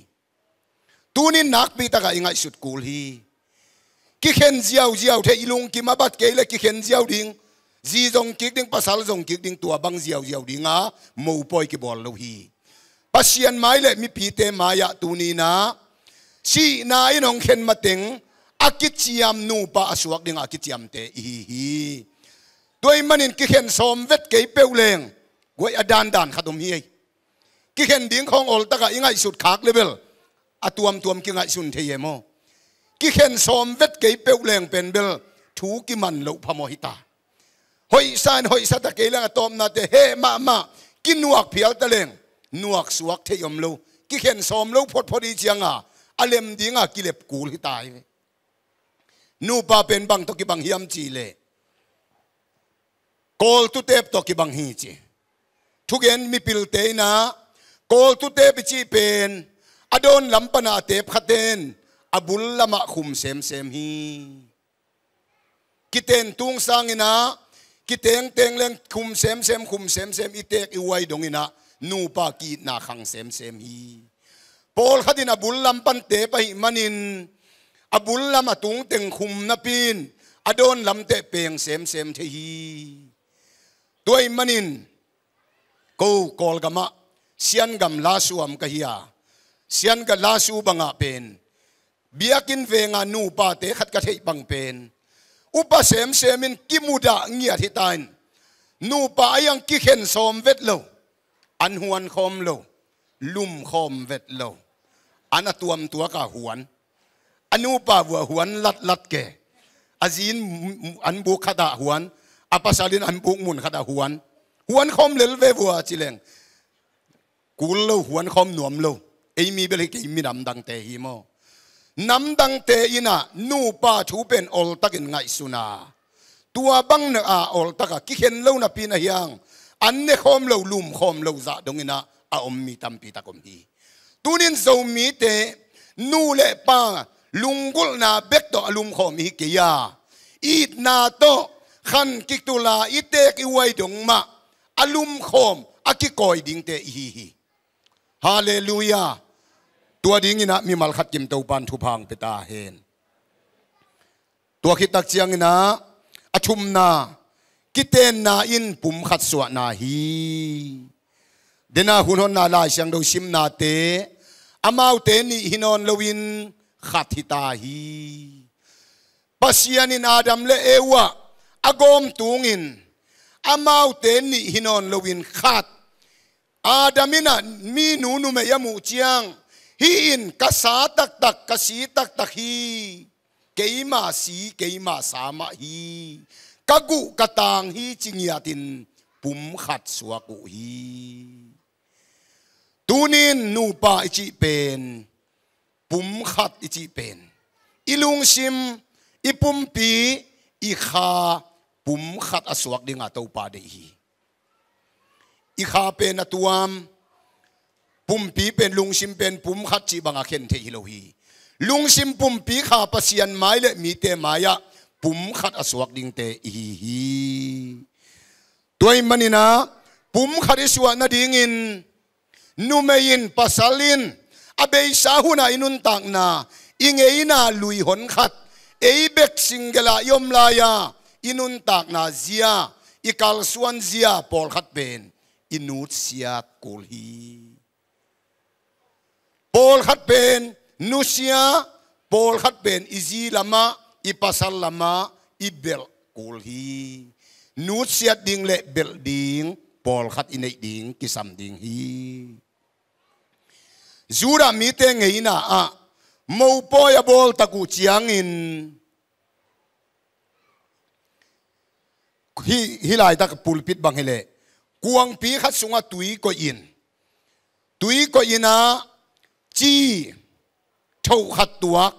ตูนินนักปีตะกะอิไงสุดกูลฮีกิเข็นเจียวเทอิลุงกิมาบัดเกลกิเข็นเจียวดิ้งจีจงกิกดิ้งภาษาจงกิกดิ้งตัวบังเจียวดิ้งมูปอยกิบอลโลฮีปัสยันไม้เลมีปีเตมายะตูนีนะสีนาอินองเข็นมาเต็งอากิจยามนูปะอสวกดิ้งอากิจยามเตฮีด้วยมันอินกิเข็นสมเวทเกยเปลวเลงกวยอดานขัดมฮีกิเข็นดิ้งของอลตะกะอิงไงสุดขากเลเวลอตัวมกิงไงสุนเทียโมกิเข็นสมเวทเกยเปลวเลงเป็นเบลถูกิมันโลพโมหิตาหอยซานหอยสัตะเกยเลงอตอมนาเตเฮมากินนวกเพียวตะเลงนวกสวกเทยมโลกิเข็นสมโลพอดีเจียงอเลมดิ้งกิเลบกูลหิตายนูปาเป็นบังตกิบังฮิมจีเลกอลตุเตปตกิบังฮีจีทุกเย็นมีปิลเตนะกอลตุเตปจีเป็นอดอนลำปนาเตปขัดเตนอบุลละมะคุมเซมฮีกิเตนตุงสังอินะกิเตงเตงเลงคุมเซมอีเตกอีไวดงอินะนูปากีนาขังเซมฮีปอลขัดินอบุลลำปันเตปหิมันินอบุลลำตุงเตงคุมนับปีนอดอนลำเตเปงเซมเทฮีตัวมันอินกูกอลกามะเซียนกำลาสูอัมกะฮิยาเซียนกำลาสูบังอาเป็นเบียกินเวงานูปาเตขัดกะเทบังเป็นอุปเสมมินกิมุดาเงียทิตายนูปายังกิเข็นสมเวทโลอันหวนคอมโลลุ่มคอมเวทโลอันตัวกะหวนอนูปาวัวหวนลัดแกอาจีนอันบุกขดาหวนอปัสสาลินอันบุกมุนขดาหวนคอมเลลเววัวจิเลงกูโลหวนคอมหนวมโลเอมีเบลิกมีน้ำดังเตหิโมน้ำดังเตอินะนูปาชูเป็นอลตักินไงสุนาตัวบังเนอาอลตักกิเข็นโลนับปีนะยังอันเนคอมโลลุมคอมโลซาดงอินะอาอมมีตัมปีตะกมฮีตูนินโซมีเตนูเลปาลุงกุลนาเบกโตอลุมคอมฮิเกียอีดนาโตขันกิกตุลาอิเตกอีไวดงมาอลุมคอมอากิกอยดิงเตฮีฮาเลลูยาตัวดิ้งอินะมีมัลขัดกิมเตาปันทุพังเปตาเฮนตัวคิดตักเจียงอินะอชุมนากิเตนนาอินปุ่มขัดสวนาฮีเดนาหุนหนนาลายเสียงดูชิมนาเตอามาวเตนีฮินอนลวินขัดทิตาฮีปัสยานินอาดัมเลเอวะอากอมตุงินอามาวเตนีฮินอนลวินขัดอาดัมินะมีนูเมยมูเจียงฮีอินกษาตักกสีตักฮีเกยมาสีเกยมาสามาฮีกะกุกะตางฮีจิงยาตินปุ่มขัดสวกุฮีตูนินนูปาอิจิเป็นปุ่มขัดอิจิเป็นอิลุงซิมอิปุ่มปีอิคาปุ่มขัดอสวกดิงาเตาปาเดฮีอิคาเป็นอตัวมปุ่มปีเป็นลุงซิมเป็นปุ่มขัดจีบังอาเคนเทฮิโลฮี lung sim pum pi kha pasian mai le mi te maya pum khat aswak ding te hi toy manina pum khat iswa na ding in numein pasalin abei sahuna inun tak na ingeina lui hon khat eibek singela yom laya inun tak na zia ikal suan zia pol khat ben inut siat kul hi pol khat ben nusia pol khat ben izi lama ipasal lama ibel kul hi nut siat ding le bel ding pol khat inei ding kisam ding hi zura mi te ngeina a mo poya bol taku chiang in hi lai tak pulpit bang hele kuang pi khat sunga tui ko ina chi thau khat tuak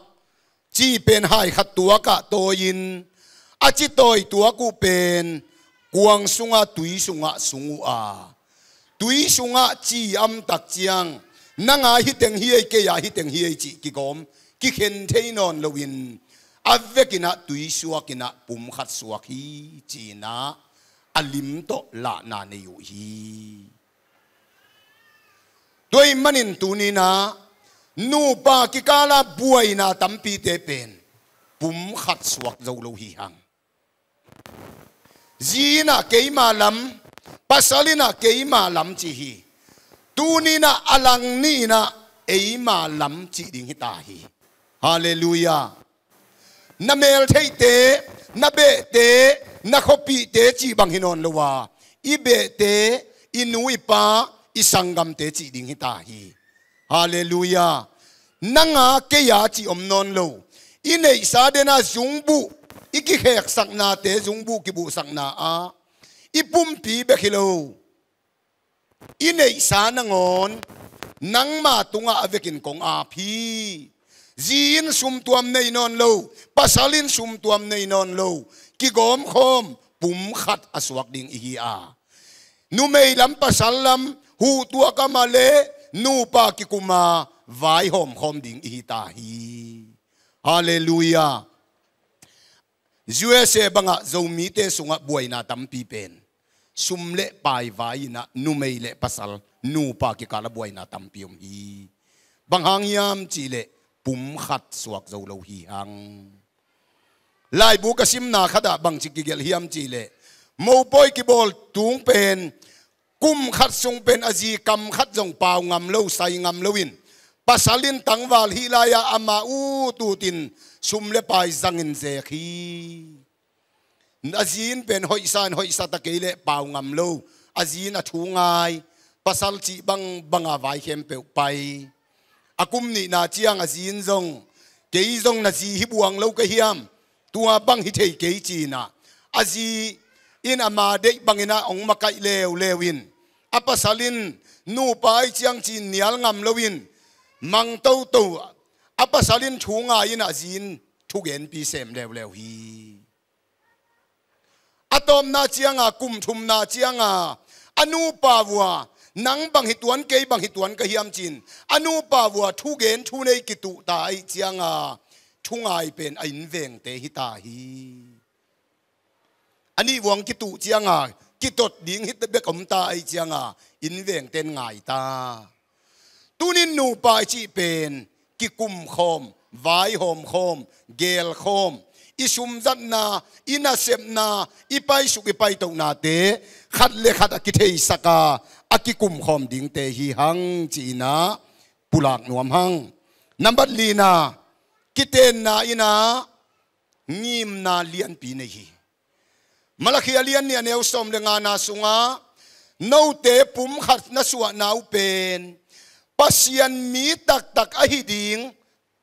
chi pen hai khat tuaka to in a chi toy tuaku pen kuang sunga tui sunga sungu a tui sunga chi am tak chiang nanga hi teng hi ke ya hi teng hi chi ki kom ki khen theinon lowin avekina tui suakina pum khat suak hi china alim to la na ne yu hi toy manin tunina nu pa ki kala buaina tampi te pen pum khat suak zo lo hi hang zina keima lam pasalina keima lam chi hi tunina alang ni na eima lam chi ding hi ta hi hallelujah na mel thei te na be te na khopi te chi bang hinon lowa i be te inui pa isangam te chi ding hi ta hi hallelujah nanga ke ya chi om non lo inei sa de na zungbu iki khek sakna te zungbu ki bu sakna a ipum pi be khilo inei sa na ngon nangma tunga avekin kong a phi zin sum tuam nei non lo pasalin sum tuam nei non lo ki gom khom pum khat aswak ding hi a nu mei lam pasal lam hu tua kamale nu pa ki kuma vai hom khom ding hi ta hi hallelujah USA banga zomi te sunga buaina tampi pen sumle pai vai na nu mei le pasal nu pa ki kala buaina tampium hi banghang yam chile pum khat suak zo lo hi hang lai bu ka sim na khada bang chi ki gel hiam chi le mo poi ki bol tung pen kum khat sung pen aji kam khat jong pau ngam lo sai ngam loin pasalin tangwal hilaya ama u tu tin sumle pai zangin ze khi azin pen hoi sa ta kele pau ngam lo azin a thungai pasal chi bang banga vai khem pe pai akum ni na chiang azin zong kei zong na ji hi buang lo ka hiam tua bang hi thei kei chi na azi in ama de bangina ong makai lewin apasalin nu pai chiang chi nial ngam lowin mang to apasalin thunga in azin thugen pi sem lew hi atom na chianga kum thum na chianga anu pawwa nang bang hituan ke bang hituan ka hiam chin anu pawwa thugen thu nei ki tu ta ai chianga thungai pen ain veng te hi ta hi ani wang ki tu chianga ki tot ding hit be kom ta ai chianga in veng ten ngai ta tunin nu pa chi pen ki kum khom vai hom khom gel khom isum zat na ina sep na ipai suk ipai to na te khat le khat ki thei saka akikum khom ding te hi hang chi na pulak nuam hang number lina kiten na ina ngim na lian pi nei hi malakhi alian ni aneu som le nga na sunga no te pum khat na suwa nau pen pasian mi tak a hi ding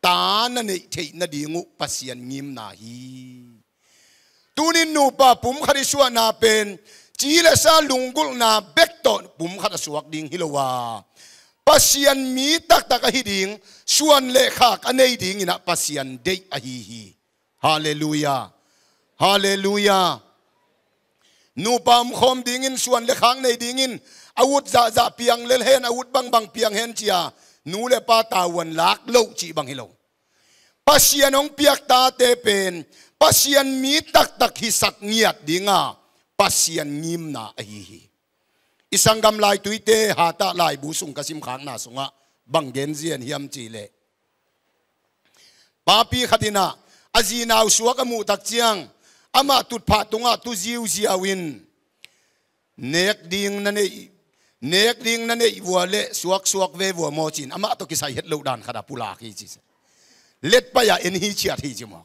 ta na nei thei na dingu pasian ngim na hi tunin nu pa pum khari suwa na pen chile sa lungul na bekto pum khat suak ding hilowa pasian mi tak a hi ding suan le khak anei ding ina pasian dei a hi hallelujah hallelujah nu pam khom ding in suan le khang nei ding in awut za piang le hen awut bang piang hen chia nu le pa tawan lak lo chi bang hilo pasian ong piak ta te pen pasian mi tak tak hi sak ngiat dinga pasian ngim na hi isang gam lai tuite hata lai busung kasim khang na sunga banggen zian hiam chi le papi khatina azinaw suak amu tak chiang ama tut pha tunga tu ziu ziawin nek ding na nei wale suak ve wo mo chin ama to ki sai het lo dan khada pula ki chi let pa ya en hi chiat hi chi mo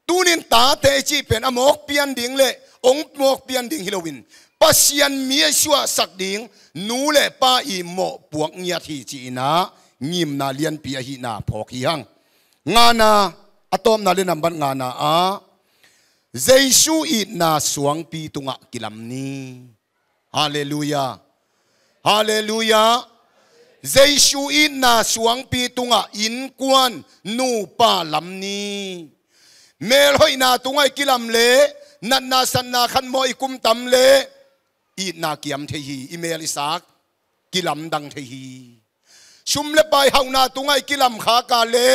tunin ta te chi pen amok pian ding le ong mok pian ding hilowin pasian mi suwa sak ding nu le pa i mo puak nya thi chi na ngim na lian pi hi na phok hi hang ngana atom na le namban ngana a Jesu it na suang pi tunga kilam ni hallelujah hallelujah Jesu it na suang pi tunga in kwan nu pa lam ni mel hoi na tungai kilam le nan na san na khan mo ikum tam le i na kiam the hi email isak kilam dang the hi sum le pai hau na tungai kilam kha ka le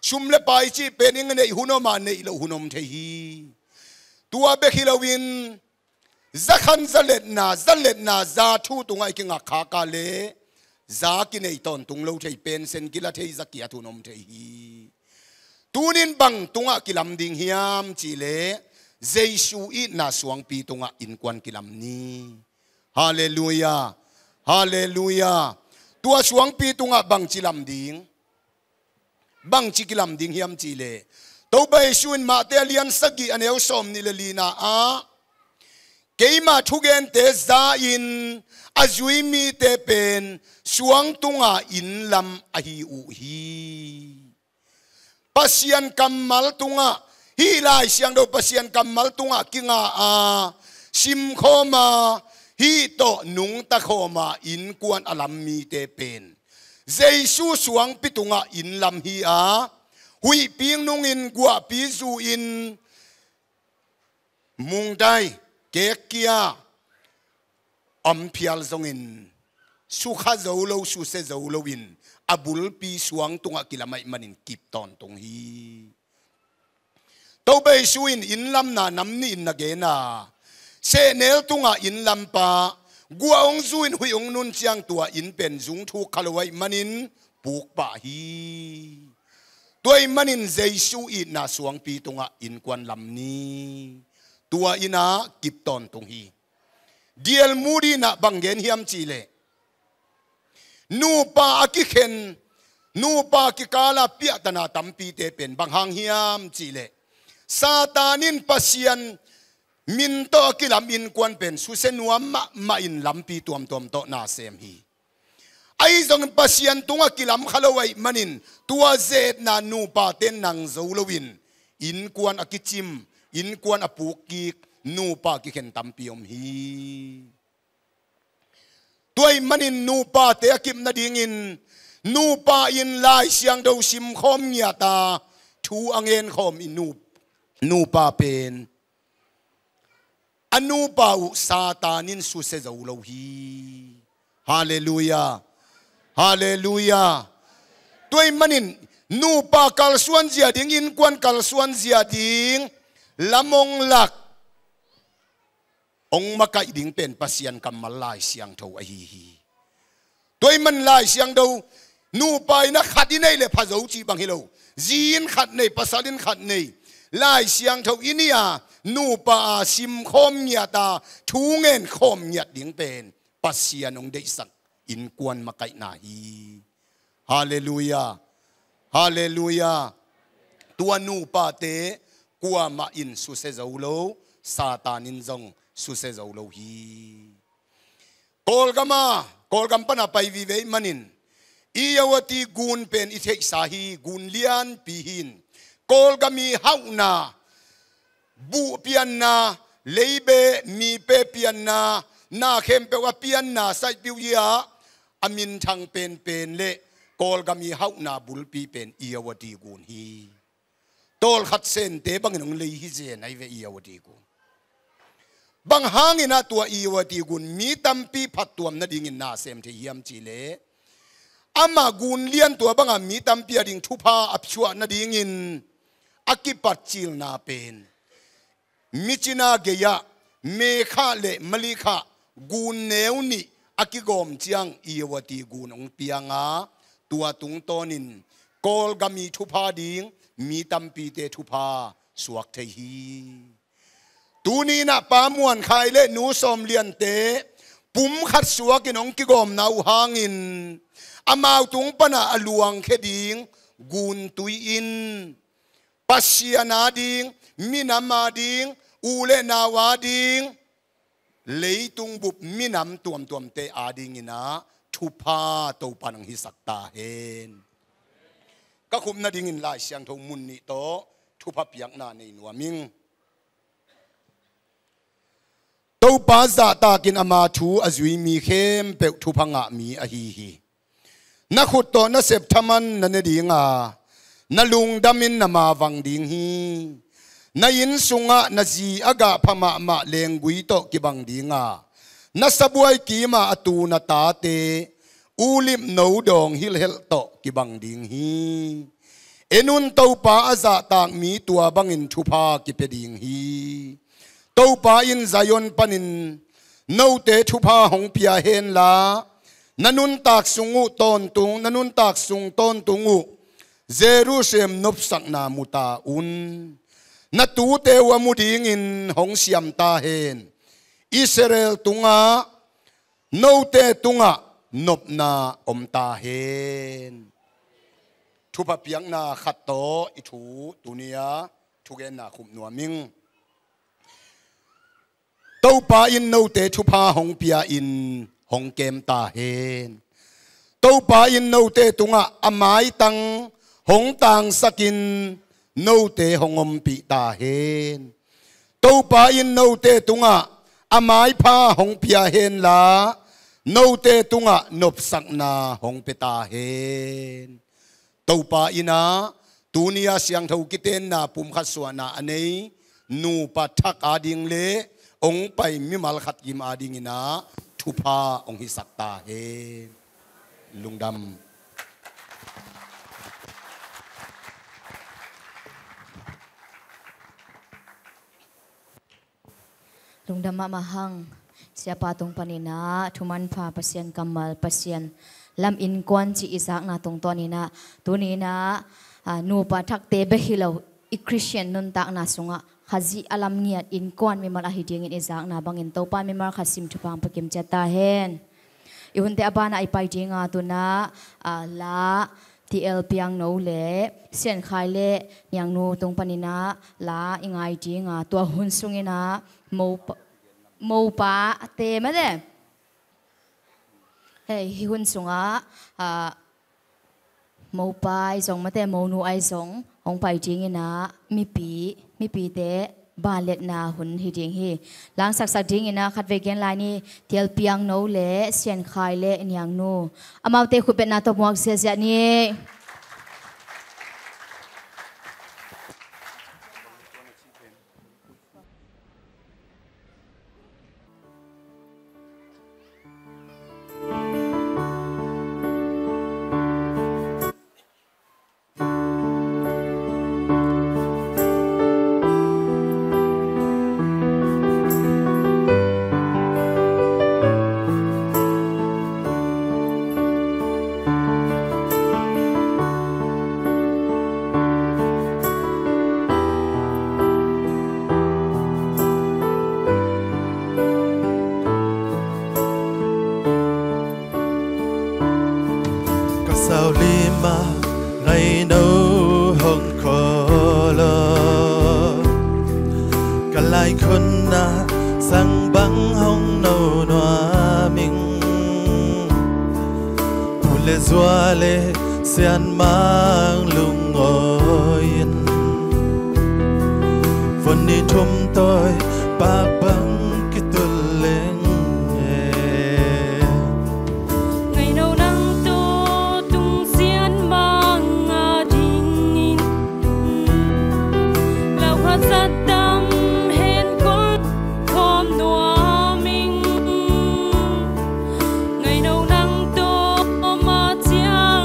sum le pai chi pening nei hunoma nei lo hunom the hi tua be hilawin zakhan zalet na za thu tungai kinga kha ka le za ki nei ton tung lo thei pen sen kila thei zakia thu nom thei hi tunin bang tunga kilam ding hiam chi le Jesu i na suang pi tunga in kwan kilam ni hallelujah hallelujah tua suang pi tunga bang chilam ding bang chi kilam ding hiam chi le to bai suin ma te lian sagi aneu som ni le lina a keima thugen te za in azui mi te pen suang tunga in lam a hi u hi pasian kamal tunga hi lai siang do pasian kamal tunga kinga a sim khoma hi to nung ta khoma in kwan alam mi te pen Jesu suang pitunga in lam hi a hui ping nung in gua pi zu in mung dai ke kia am phial zong in su kha zo lo su se zo lo in abul pi suang tunga kilamai manin kip ton tung hi to bei su in lam na nam ni in na ge na se nel tunga in lam pa gua ong zu in hui ong nun chiang tua in pen zung thu khalwai manin puk pa hi toy manin Jesu i na suang pi tunga in kwan lam ni tua ina kip ton tung hi diel muri na banggen hiam chi le nu pa akikhen nu pa ki kala pia tana tampi te pen bang hang hiam chi le satanin pasian min to kilam in kwan pen su senuam ma in lampi tuam to na sem hi ai zong pasian tunga kilam khalawai manin tua zet na nu pa ten nang zolowin in kwan akichim in kwan apuki nu pa ki khen tampi om hi toy manin nu pa te akim na ding in nu pa in lai siang do sim khom nya ta thu angen khom in nu pa pen anu pau satanin su se zo lo hi hallelujah hallelujah toy manin nu pa kal suan zia ding in kwan kal suan zia ding lamong lak ong makai ding pen pasian kamal lai siang tho a hi toy man lai siang do nu pai na khati nei le phazo chi bang hilo zin khat nei pasalin khat nei lai siang tho inia nu pa sim khom nya ta thu ngen khom nya ding pen pasian ong dei sak in kwan makai na hi hallelujah hallelujah tua nu pa te kwa ma in su se zo lo satanin zong su se zo lo hi kol gam pana pai vi ve manin iyawati gun pen i thei sa hi gun lian pi hin kol gami hauna bu pian na leibe mi pe pian na khem pe wa pian na sai piu ya amin thang pen le kol gami hauna bul pi pen iyawati gun hi tol khat sen te bang nong lei hi je nai ve iyawati gun bang hangina tua iyawati gun mi tampi phat tuam na ding in na sem the hiam chi le ama gun lian tua banga mi tampia ding thupa apchua na ding in akipat chil na pen michina geya mekha le malika gun neuni akigom chiang iwati gun ong pianga tua tung tonin kol gami thupa ding mi tampi te thupa suak thei hi tuni na pamuan khai le nu som lian te pum khat suakin ong kigom nau hangin amau tung pana aluang kheding gun tui in pasiana ding minama ding ule nawa ding leitung bup minam tuam tuam te ading ina thupa to panang hisakta hen ka khum na ding in lai siang tho mun ni to thupa piak na nei nuaming to pa za ta kin ama thu azui mi khem pe thu phanga mi a hi hi na khut to na sep thaman na ne dinga na lung damin na ma wang ding hi na in sunga na ji aga phama ma lengui to ki bang dinga na sabuai ki ma atu na ta te ulim no dong hil hel to ki bang ding hi enun to pa aza tak mi tua bangin thupa ki pe ding hi to pa in zayon panin no te thupa hong pia hen la nanun tak sungu ton tung nanun tak sung ton tungu Jerusalem nop sak na muta un na tu te wa muding in hong siam ta hen Israel tunga no te tunga nop na om ta hen thupa piang na khat to I thu tunia thugen na khum nuaming to pa in no te thupa hong pia in hong kem ta hen to pa in no te tunga amai tang hong tang sakin no te hongom pi ta hen to pa in no te tunga amai pha hong pia hen la no te tunga nop sak na hong pe ta hen to pa ina tunia siang thau kiten na pum khat suana anei nu pa thak ading le ong pai mi mal khat kim ading ina thupa ong hi sakta hen lungdam lungdam mahang siapa tung panina thuman pha pasien kamal pasien lam in kwan chi isak na tung tonina tunina nu pa thak te be hilo I Christian nun tak na sunga haji alam ngiat in kwan mi mal a hiding in isak na bangin to pa mi mar khasim thupang pakim chata hen ihunte abana ai pai dinga tuna la TL piang no le sian khai le yang nu tung panina la ingai dinga tua hun sungina mo pa te ma de hey hi hun sunga mo pai song ma te mo nu ai song hong pai dingina mi pi te ba let na hun hi ding hi lang sak sak ding ina khat ve gen lai ni tel piang no le sian khai le nyang nu amau te khu pet na to muak se se ni sao lima ngày nấu hồng khó lo cả lại con na sang băng hồng nấu noa mình u lê doa lê xian mang lung ngồi vốn đi thum tôi bạc băng cái tuần lên ngày đầu nắng tô mà chia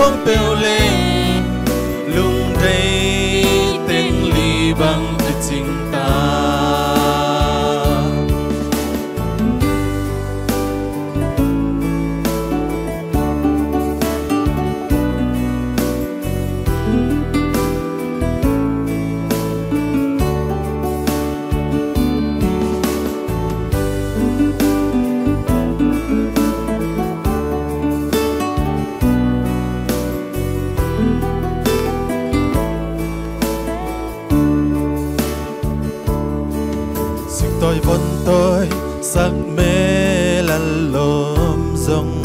không bèo lên lung đây tiếng ly bằng cái tình ta tôi vốn tôi sắc mê là lồm rong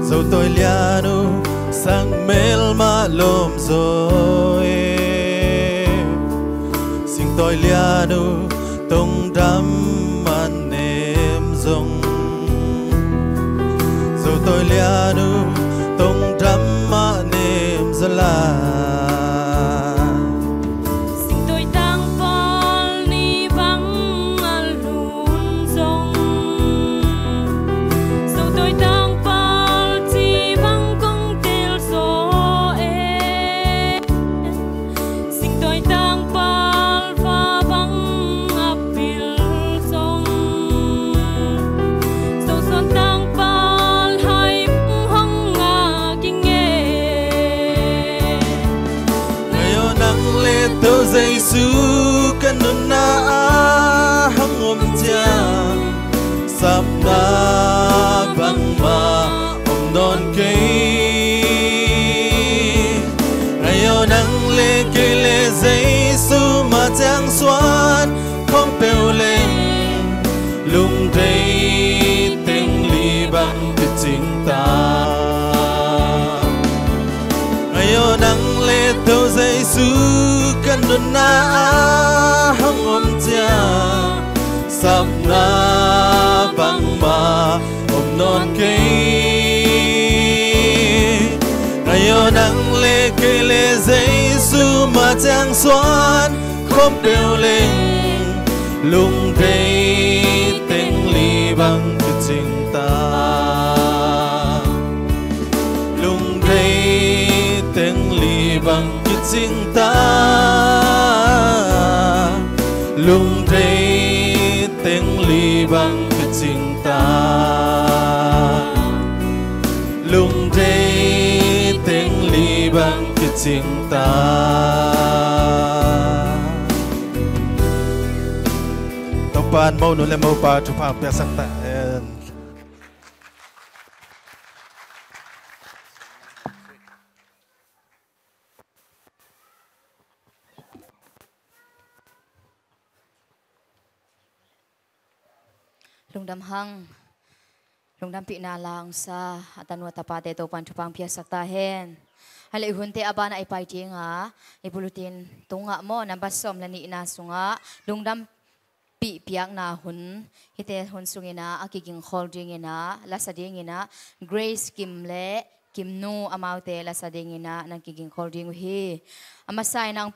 dẫu tôi lianu sang mê mà lồm rồi xin tôi lianu tông đắm mà nêm rong dẫu tôi lianu tông đắm mà nêm ra la Giêsu kan nun na hang om tiang sap na bang ma om non ke ayo nang le ke le Giêsu ma tiang xoan không bèo lên lung đây tiếng ly bằng cái tình ta ayo nang le tàu Giêsu kan nun na hang om tia sap na bang ma om non ke ayo nang le ke le Giêsu ma chang xoan không bèo lên lung đây tiếng ly bằng cái tình ta lung đây tiếng ly bằng cái tình ta lung đây tiếng ly bằng cái tình ta lung đây tiếng ly bằng cái tình ta tàu pan mau nôn lên mau pa chụp hàng bia sắc ta lung đam hang lung đam pi na lang sa atanwa tapate to pan chupang pia sakta hen hale hunte abana ai pai tinga ipulutin tunga mo nambasom lani na sunga lung đam pi piak na hun hite hun sungina akiging holding ina lasading ina Grace Kimle Kimnu amaute lasading ina nangkiging holding hi amasai nang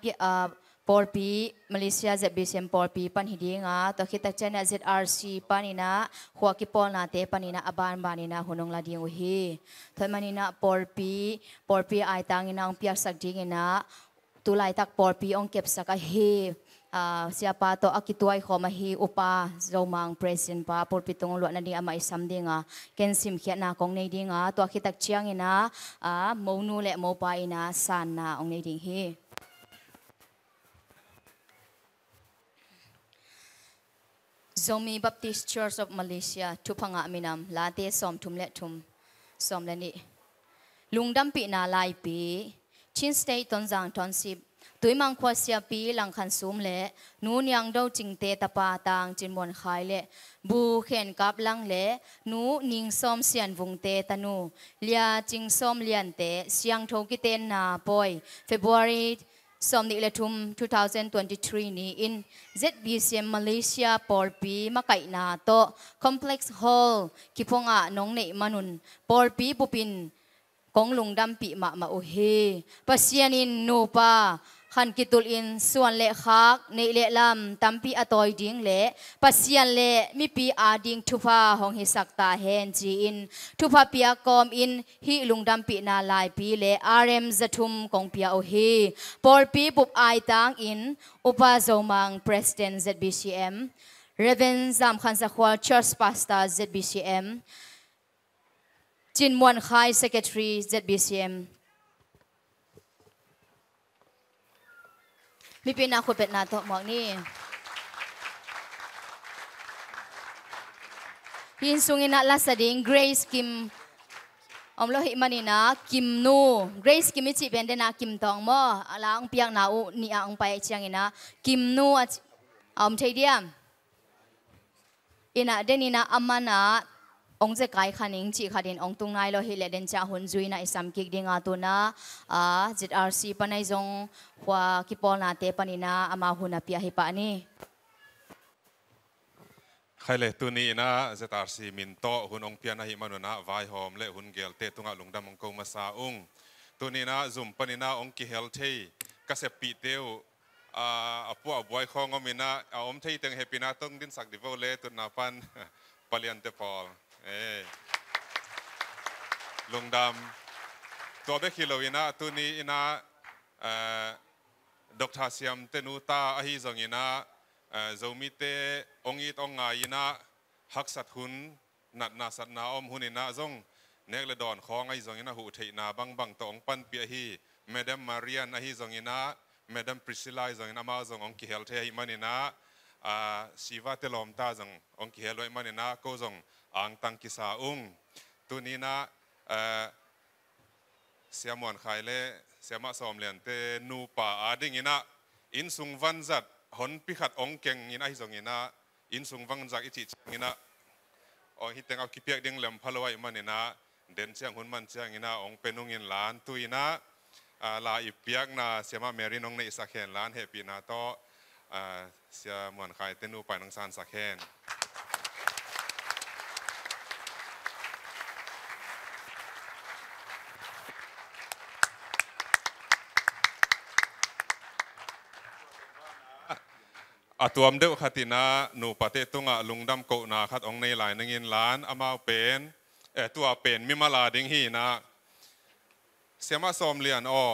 Porpi Malaysia ZBCM Porpi panhidinga to kita chana ZRC panina huakipol nate panina aban banina hunong lading uhi thamanina Porpi ay tangina ang piasak dingina tulay tak Porpi ong kepsaka hi siapa to akituay khomahi upa zomang president pa Porpi tong lo na di ama isamdinga kensim khia na kong nei dinga to akitak chiangina monu le mo pa ina sana ong nei ding hi Zomi Baptist Church of Malaysia tupanga minam late som tumlet tum som lani lungdam pi na lai pi Chin State tonjang township tuimang khwasia pi langkhan sum le nu nyang do chingte tapa tang chinmon khai le bu khen kap lang le nu ning som sian vungte tanu lia ching som lian te siang tho ki ten na poi February som ni le thum 2023 ni in ZBCM Malaysia Porpi makai na to complex hall kiponga nong nei manun Porpi pupin kong lungdam pi ma uhe pasianin no pa ขันกิตุลอินส่วนเละคักในเละลำตัมปีอตอยดิ้งเละปัสยันเละมีปีอาดิ้งทุพาของฮิสักตาเฮนจีอินทุพาปียกอมอินฮิลุงดัมปีนาลายปีเละอาร์เอ็มจะทุมของปียโอฮีปอลปีปุบไอตังอินอุปาโซมัง President ZBCM Reverend จำขันสักวา Church Pastor ZBCM จินมวนไค Secretary ZBCMมีเป็นนาคุเป็ดนาตัวหมอกนี่พินสุงินาลาสดิง Grace Kim อมโลหิมันนี่นะกิมนู Grace Kim มิจิเป็นเดนากิมตองมั้งอะไรองเปียกนาอุนี่องไปเชียงอินะกิมนูอมเทียมอินะเดนินะอามานะองจะกายขันิงจีขัดินองตุงนายโลหิเลเดนจ่าหุ่นจุยนะอิสามกิกดิงอาตุนะZRC ปนัยจงหัวกิปอลนาเตปนินะอามาหุ่นอภิยาหิปานี่ใครเลยตัวนี้นะ ZRC มินโตหุ่นองเปียนะหิมานุนะวายหอมเละหุ่นเกลเตตุงะลุงดำองกงมาซาอุงตัวนี้นะซุ่มปนินะองกิเฮลเทกษตรปีเตียวปัวบวยคองอมินะอมเทตึงเฮปินาต้องดินสักดิโวเลตุนาปันปลียนเตปอลลุงดำตัวเบคิโลวินะตัวนี้นะดอกทาเซียมเตนูตาอหิจงอินะโจมิเตองอิตองไงนะฮักสัตหุนนัดนาสัตนาอมหุนินะจงเนกเลดอนของไอจงอินะหูเทนาบังตองปันเปียฮีเมดัมมาเรียนอหิจงอินะเมดัมปริซิลาจงอินะมาจงองกิเฮลเทหิมันอินะชีวะเตลอมตาจงองกิเฮลอยมันอินะก็จงอังตังกิสาอุงตัวนี้นะเสียมวนไข่เล่เสียมาสอมเลียนเตนูป่าอาดิงินะอินสุงวันจัดหนพิขัดองเก่งงินะฮิจงงินะอินสุงวันจักอิจิตงินะอ๋อฮิตเตงเอาคิเปียกดิ่งเหลี่ยมพลวัยมันนี่นะเด่นเชียงหุ่นมันเชียงงินะองเป็นองเงินล้านตุยนะลาอิเปียกนะเสียมาเมรินองในสักแคนล้านเฮปีนะโตเสียมวนไข่เตนูไปนังซานสักแคนตัวมเดือขัตินะหนูปฏิตุงะลุงดำโกนาขัดองในหลายนึงเงินล้านอามาเป็นตัวเป็นมิมาลาดิงฮีนะเสียมาสอมเลียนอ๋อ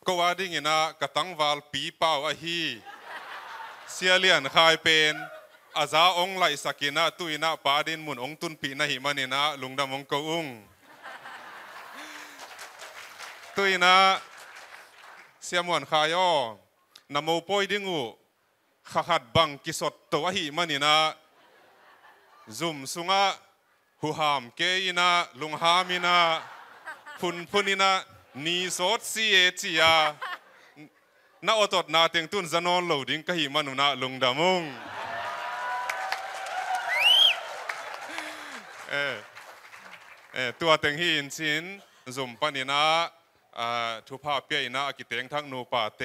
ก็ว่าดิงินะกระตังวาลปีเป้าอฮีเสียเลียนคายเป็นอาซาองไหลสักินะตุยนะปาดินมุนองตุนปีนะหิมันนะลุงดำองโกอุงตุยนะเสียมวนคายอ๋อนโมปอยดิงูขัดบังกิสดตัวหิมันนี่นะซุ่มสุงะหูหามเกยนะลุงหามินะพุนนี่นะนีสดซีเอจียานาอตดนาเตียงตุนจะนอนโหลดิ้งกะหิมันนุนะลุงดามุงตัวเตียงหินสินซุ่มปันนี่นะทุพาเปียนะกิเตียงทั้งนูป่าเต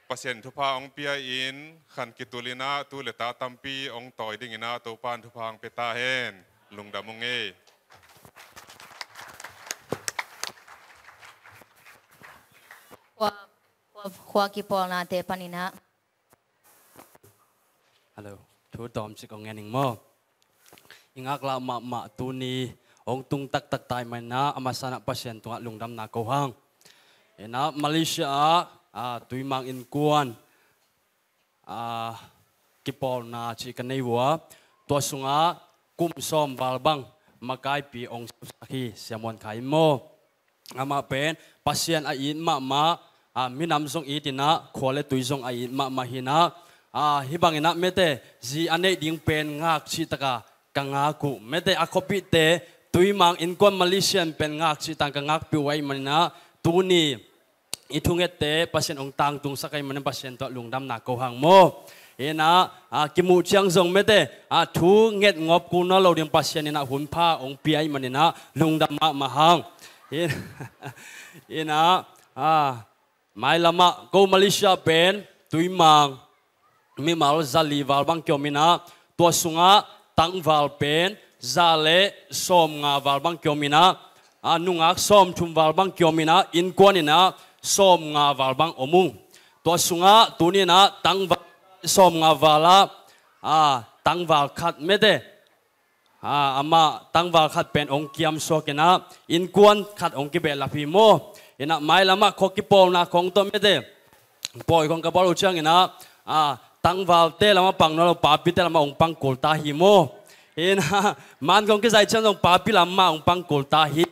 ปัสยันทุพาองเปียอินขันกิตุลินาตุเลตาตัมปีองต่อยดิ่งนาตัวปานทุพางเปตาเฮนลุงดำมงเอขวากิปอลนาเตปานินะฮัลโหลทุดอมสิกองเงินหนึ่งมั้งอิงอักละมาตูนีองตุงตักตายมันนะอามาสนะปัสยันตัวลุงดำนาโกหังนะมาเลเซียตุยมังอินกวนกิปอลนาชิกันในวัวตัวสุงะกุมซอมบาลบังมาไกปีองสักฮีเสียมวนไข่โมอามาเป็นปัสยันอินมามินำทรงอีตินะขวาเลตุยทรงอินมาหินะฮิบังอินะเมเตจีอันนี้ดิ่งเป็นงักชิตกะกังากุเมเตอคบิเตตุยมังอินกวนมาเลเซียนเป็นงักชิตังกังาปิวไว้มันนะตูนีอิทุงเอเตปัสยันองตังตุงสักไอมันปัสยันตัวลุงดำนักโกหังโมนะกิมูเชียงทรงเมเตทูเง็ดงบกูนะเราเรียนปัสยันนะหุ่นผ้าองเปียมันนะลุงดำมาหังนะไม่ละมาโกมาเลเซียเป็นตุยมังมีมาลซาลีวาลบังเกียวมินะตัวสุงะตังวาลเป็นซาเลสอมงาวาลบังเกียวมินะนุงักสอมชุมวาลบังเกียวมินะอินกวนินะสอมงาวาลบังอมุง ตัวสุงะตัวนี้นะตั้งสมงาวาละตั้งวาลขัดไม่ได้อามาตั้งวาลขัดเป็นองค์เกียมโซกินะอินกวนขัดองค์กิเบลพิโมอินะไม่ละมาขกิปอลนะของตัวไม่ได้ปอยของกบอลอุจังอินะตั้งวาลเตละมาปังนอลปาปิเตละมาองค์ปังโกลตาฮิโมอินะมันของกิใจฉันองค์ปาปิละมาองค์ปังโกลตาฮิ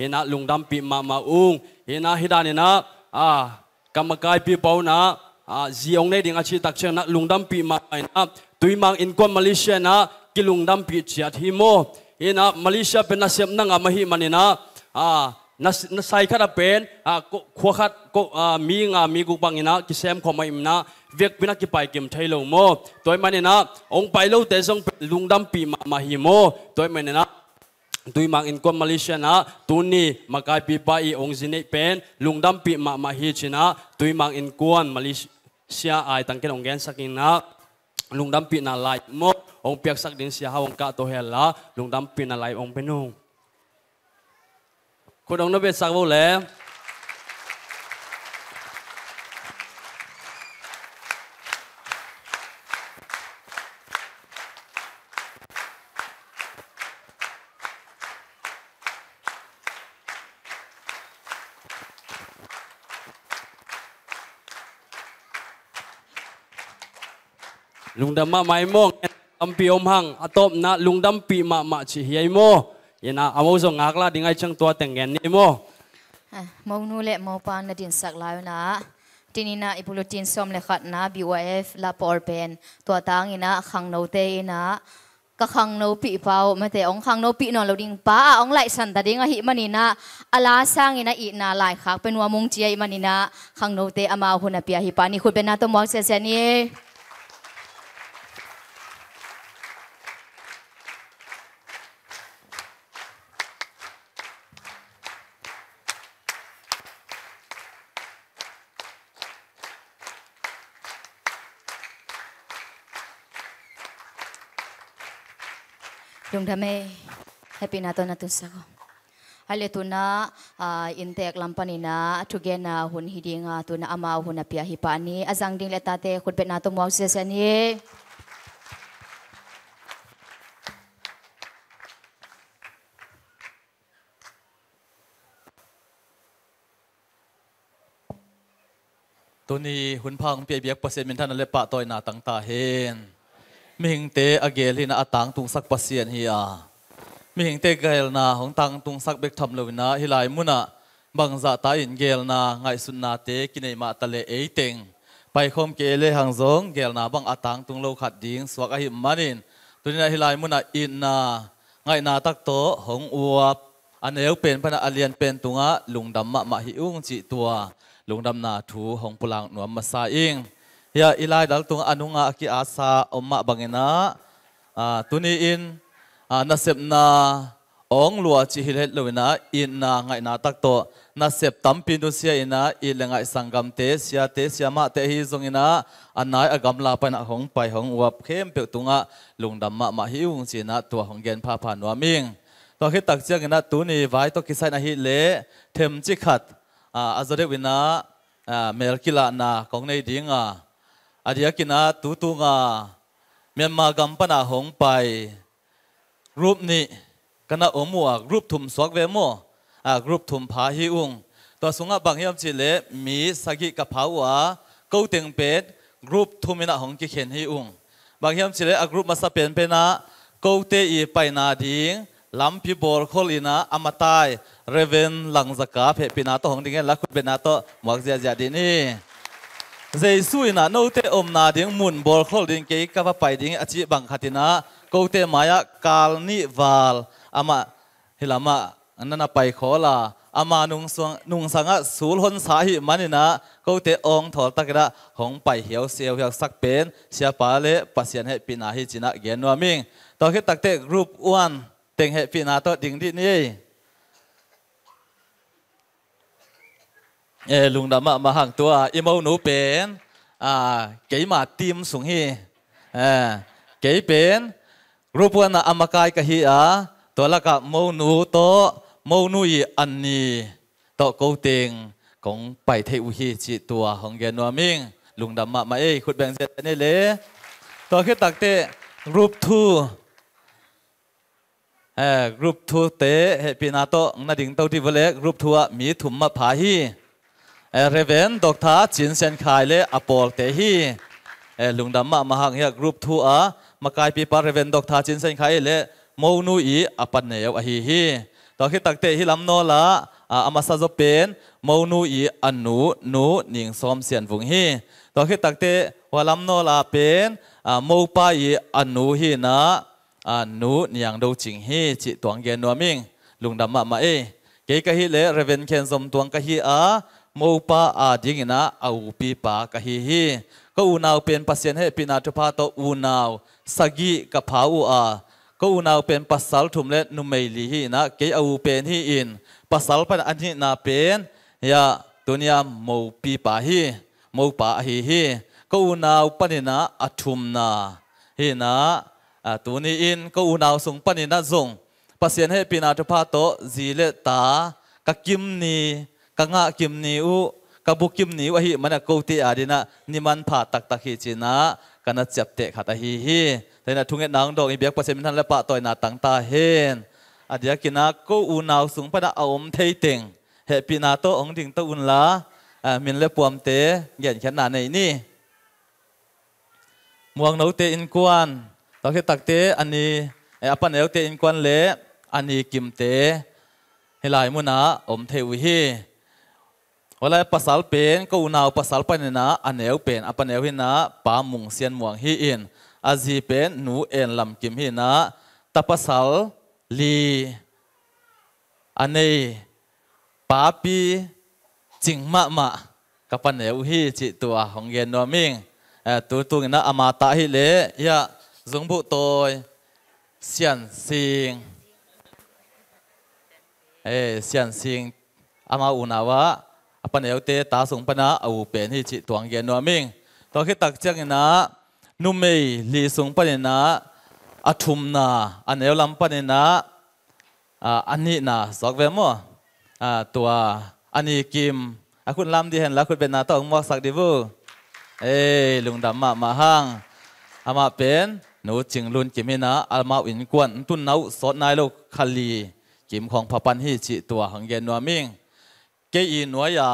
อินะลุงดำปีมาอุงอินะฮิดานินะกรรมการปีเปานะจีองในดิ่งอาชีพตักเชนะลุงดำปีมานะตุยมังอินกวนมาเลเซียนะกิลุงดำปีเจียทิโมอินะมาเลเซียเป็นนักเสียมนังอามาฮิมันนะนักใส่ขัดเป็นขวขัดมีกุปังอินะกิเซมขมาอิมนะเวียกพินักกิไปเก็มไทยโลโมตัวมันนะองไปโลเตซงลุงดำปีมาฮิโมตัวมันนะตุยมังอินกวนมาเลเซียนะตุนีมากายปีไปองจินเนเป็นลุงดำปีมาฮิชินะตุยมังอินกวนมาเลเซียไอตั้งกันองแกนสักินนะลุงดำปีน่าไล่โมองเปียกสักดินเสียหาองกาโตเฮลละลุงดำปีน่าไล่องเป็นองคุณองนเบสักโวเล่ลุงดำมาไม่มองอัมพีอมหังอัตบนะลุงดำปีมาชิเฮียโมยันอาโมซงอักลาดิ่งไอช่างตัวแต่งเงินนี่โมมองนูเละมองปานนาดินสักลายนะทีนี้นะอิปุลตินสมเลขัดนะ BYF ลาปอร์เป็นตัวต่างอินะขังโนเตนะก็ขังโนปีเป้าไม่แต่องขังโนปีนอนเราดิ่งป้าองไหลสันตาดิ่งหิมันนี่นะอาลาสร้างอินะอีนาหลายขักเป็นวัวมุงเจียมันนี่นะขังโนเตอามาหุนเปียหิปานี่คุณเป็นนาตัวมองเสียนี่ลุงทำไมให้ปีนาตัวนัตุสักฮัลโหลตัวน่ะอินเตกลัมปานีน่ะทุกเย็นน่ะหุ่นฮิดิงตัวน่ะอามาหุ่นเปียฮิปานีอาจังดิ่งเลตาเตคุณเป็นนาตัวมองเสียนี่ตัวนี้หุ่นพังเปียเบียกเปอร์เซ็นต์เป็นท่านนั่นเลยปะตัวหน้าตั้งตาเห็นมิหิงเตอเกลินะตังตุงสักปัสเซียนเฮียมิหิงเตเกลนาของตังตุงสักเบกทำเลวินะฮิลายมุนะบังจะตาอินเกลนาไงสุนนาเตกินไอมาตะเลเอเต็งไปคมเกลหังซงเกลนาบังตังตุงโลขัดดิ้งสวกอหิมมานินตัวนี้ฮิลายมุนะอินนาไงนาตักโตหงอวบอันเอวเป็นพนักเลียนเป็นตุงะลุงดำมาหิอุ้งจิตัวลุงดำนาถูหงปุลังหนวมมาซาอิงยาอิลายดัลตุงอนุงากิอาซาอมมะบังเงนะตุนีอินนัสเซบนาองลัวจิฮิเลตลวินะอินนาไงนาตักโตนัสเซบตัมปินดุเซียอินะอิเลงไงสังกัมเตเซียมาเตฮิซงอินะอันนายอากำลาไปนะหงไปหงวับเข้มเปียตุงะลุงดำมาหิวงจีนะตัวหงเกนพาผ่านวามิงตัวคิดตักเจียงนะตุนีไว้ตัวกิไซนะฮิเลเทมจิขัดอาจจะเรียกวินะเมลกิลานาของในดิ้งอาเดียกินะตุงเมียนมากัมปนาหงไปรูปนี้กันนะอมัวรูปถุมสวกเวโมรูปถุมผาฮิอุงตัวสุงะบางเฮียมจิเลมีสกิกับผาวะกูเต็งเป็ดรูปถุมินะหงกิเข็นฮิอุงบางเฮียมจิเลรูปมาสเปนเป็นนะกูเตอีไปนาดิ้งลำพิบอลโคลินะอมตายเรเวนหลังจากาเพปินาโตหงดิ้งละคุณเป็นนาโตหมวกเจียดินี่เจสุยนะโนเตอมนาดิ้งมุนบอลโคลินเกย์กับไปดิ้งอจิบังขัดินะกูเตมายะกาลนิวาลอามาฮิลามาอันนั้นไปขอลาอามานุงสังะสูลหนสาหิมันนี่นะกูเตองถอดตะกระหงไปเหี่ยวเสียวเหี่ยวสักเป็นเสียปาเลปัสยันให้ปีนาฮิจินะเกียนวามิงตอนที่ตักเตรูปอ้วนเต็งให้ปีนาโตดิ้งที่นี่ลุงดำมาห่างตัวอิมเอาหนูเป็นเก๋มาทีมสูงฮีเก๋เป็นรูปวันอามากายกะฮีตัวละกับโมนูโตโมนูอีอันนี้โตกูเต็ง ของไปเทอุฮีจิตัวของเกนัวมิงลุงดำมาเอ้ขุดแบ่งเสร็จนี่เลยตัวขึ้นตักเตะรูปทูรูปทูเตะเฮปีนาโตนาดิ่งเต้าที่วเล็กรูปทัวมีถุมมาผาฮีเรเวนดอกท้าจินเซนขายเลยอปอลเตฮีลุงดำมาหังเฮียรูปทัวมากายปีปาเรเวนดอกท้าจินเซนขายเลยโมนูอีอปันเนียวอฮีฮีตัวขึ้นตักเตะฮิลำโนละอามาซาโจเป็นโมนูอีอันนูนิงซ้อมเสียนวุงฮีตัวขึ้นตักเตะวาลำโนละเป็นโมปาอีอันนูฮีนะนูนิยังดูจิงฮีจิตวงเกนัวมิงลุงดำมาเอเกยกะฮีเลเรเวนเคนสมตวงกะฮีโมปาดิงนะเอาปีปากะฮีก็อูนาวเป็นปัสเซียนให้ปีนาทุพาโตอูนาวสกีกะพาวก็อูนาวเป็นปัสสัลทุมเลนุเมลีฮีนะเกยเอาเป็นฮีอินปัสสัลเป็นอันนี้นาเป็นยาตัวนี้โมปีปาฮีโมปาฮีก็อูนาวปนินะอัทุมนาฮีนะตัวนี้อินก็อูนาวส่งปนินะส่งปัสเซียนให้ปีนาทุพาโตจีเลตากะกิมนีกะงะกิมนีอุกะบุกิมนีวะฮีมันกูติอาดินะนิมันผาตักฮีจินะกันนัดจับเตะขัดฮีแต่นะทุ่งเงินนางดอกอีเบียกปัสเซียนทันและปะต่อยนาตังตาเฮนอดียกินะก็อูนาวส่งปนะเอาอมเทยเต็งเฮปีนาโตองดิ่งตะอุนละมินเลปวมเตะเย็นขนาดไหนนี่มวงนูเตอินกวนตอนที่ตักเตะอันนี้อปันเอลเตอินกวนเละอันนี้กิมเตะให้ลายมุนะอมเทวิฮีเวลาภาษาเป็นก็อุณาวภาษาปันนะอันเอลเป็นอปันเอลหินะปามุงเซียนมวงฮีอินอาจีเป็นหนูเอ็นลำกิมหินะตาภาษาลีอันนี้ปาปีจิงมะกับปันเอลฮีจิตัวของเยนนัวมิงตัวนะอามาตาฮิเละยะจงบุตอยเสียนสิงเสียนสิงอามาอุนาวะอปันเอลเตตาสงปนะเอาเป็นฮิจิตัวเกนัวมิงตัวคิดตักเจงนะนุเมยลีสงปนะนะอัทุมนาอันเอลลำปนะนะอันนี้นะสอกเวมอตัวอันนี้กิมคุณลำดีเห็นแล้วคุณเป็นนาต้องมอกสักดิบูลุงดำมาห้างอามาเป็นหนูจิงลุนกิมินะอามาอินกวนตุนเอาสดนายโลกคลีกิมของพระปันฮิจิตัวของเยนนัวมิงเกอีนัวยา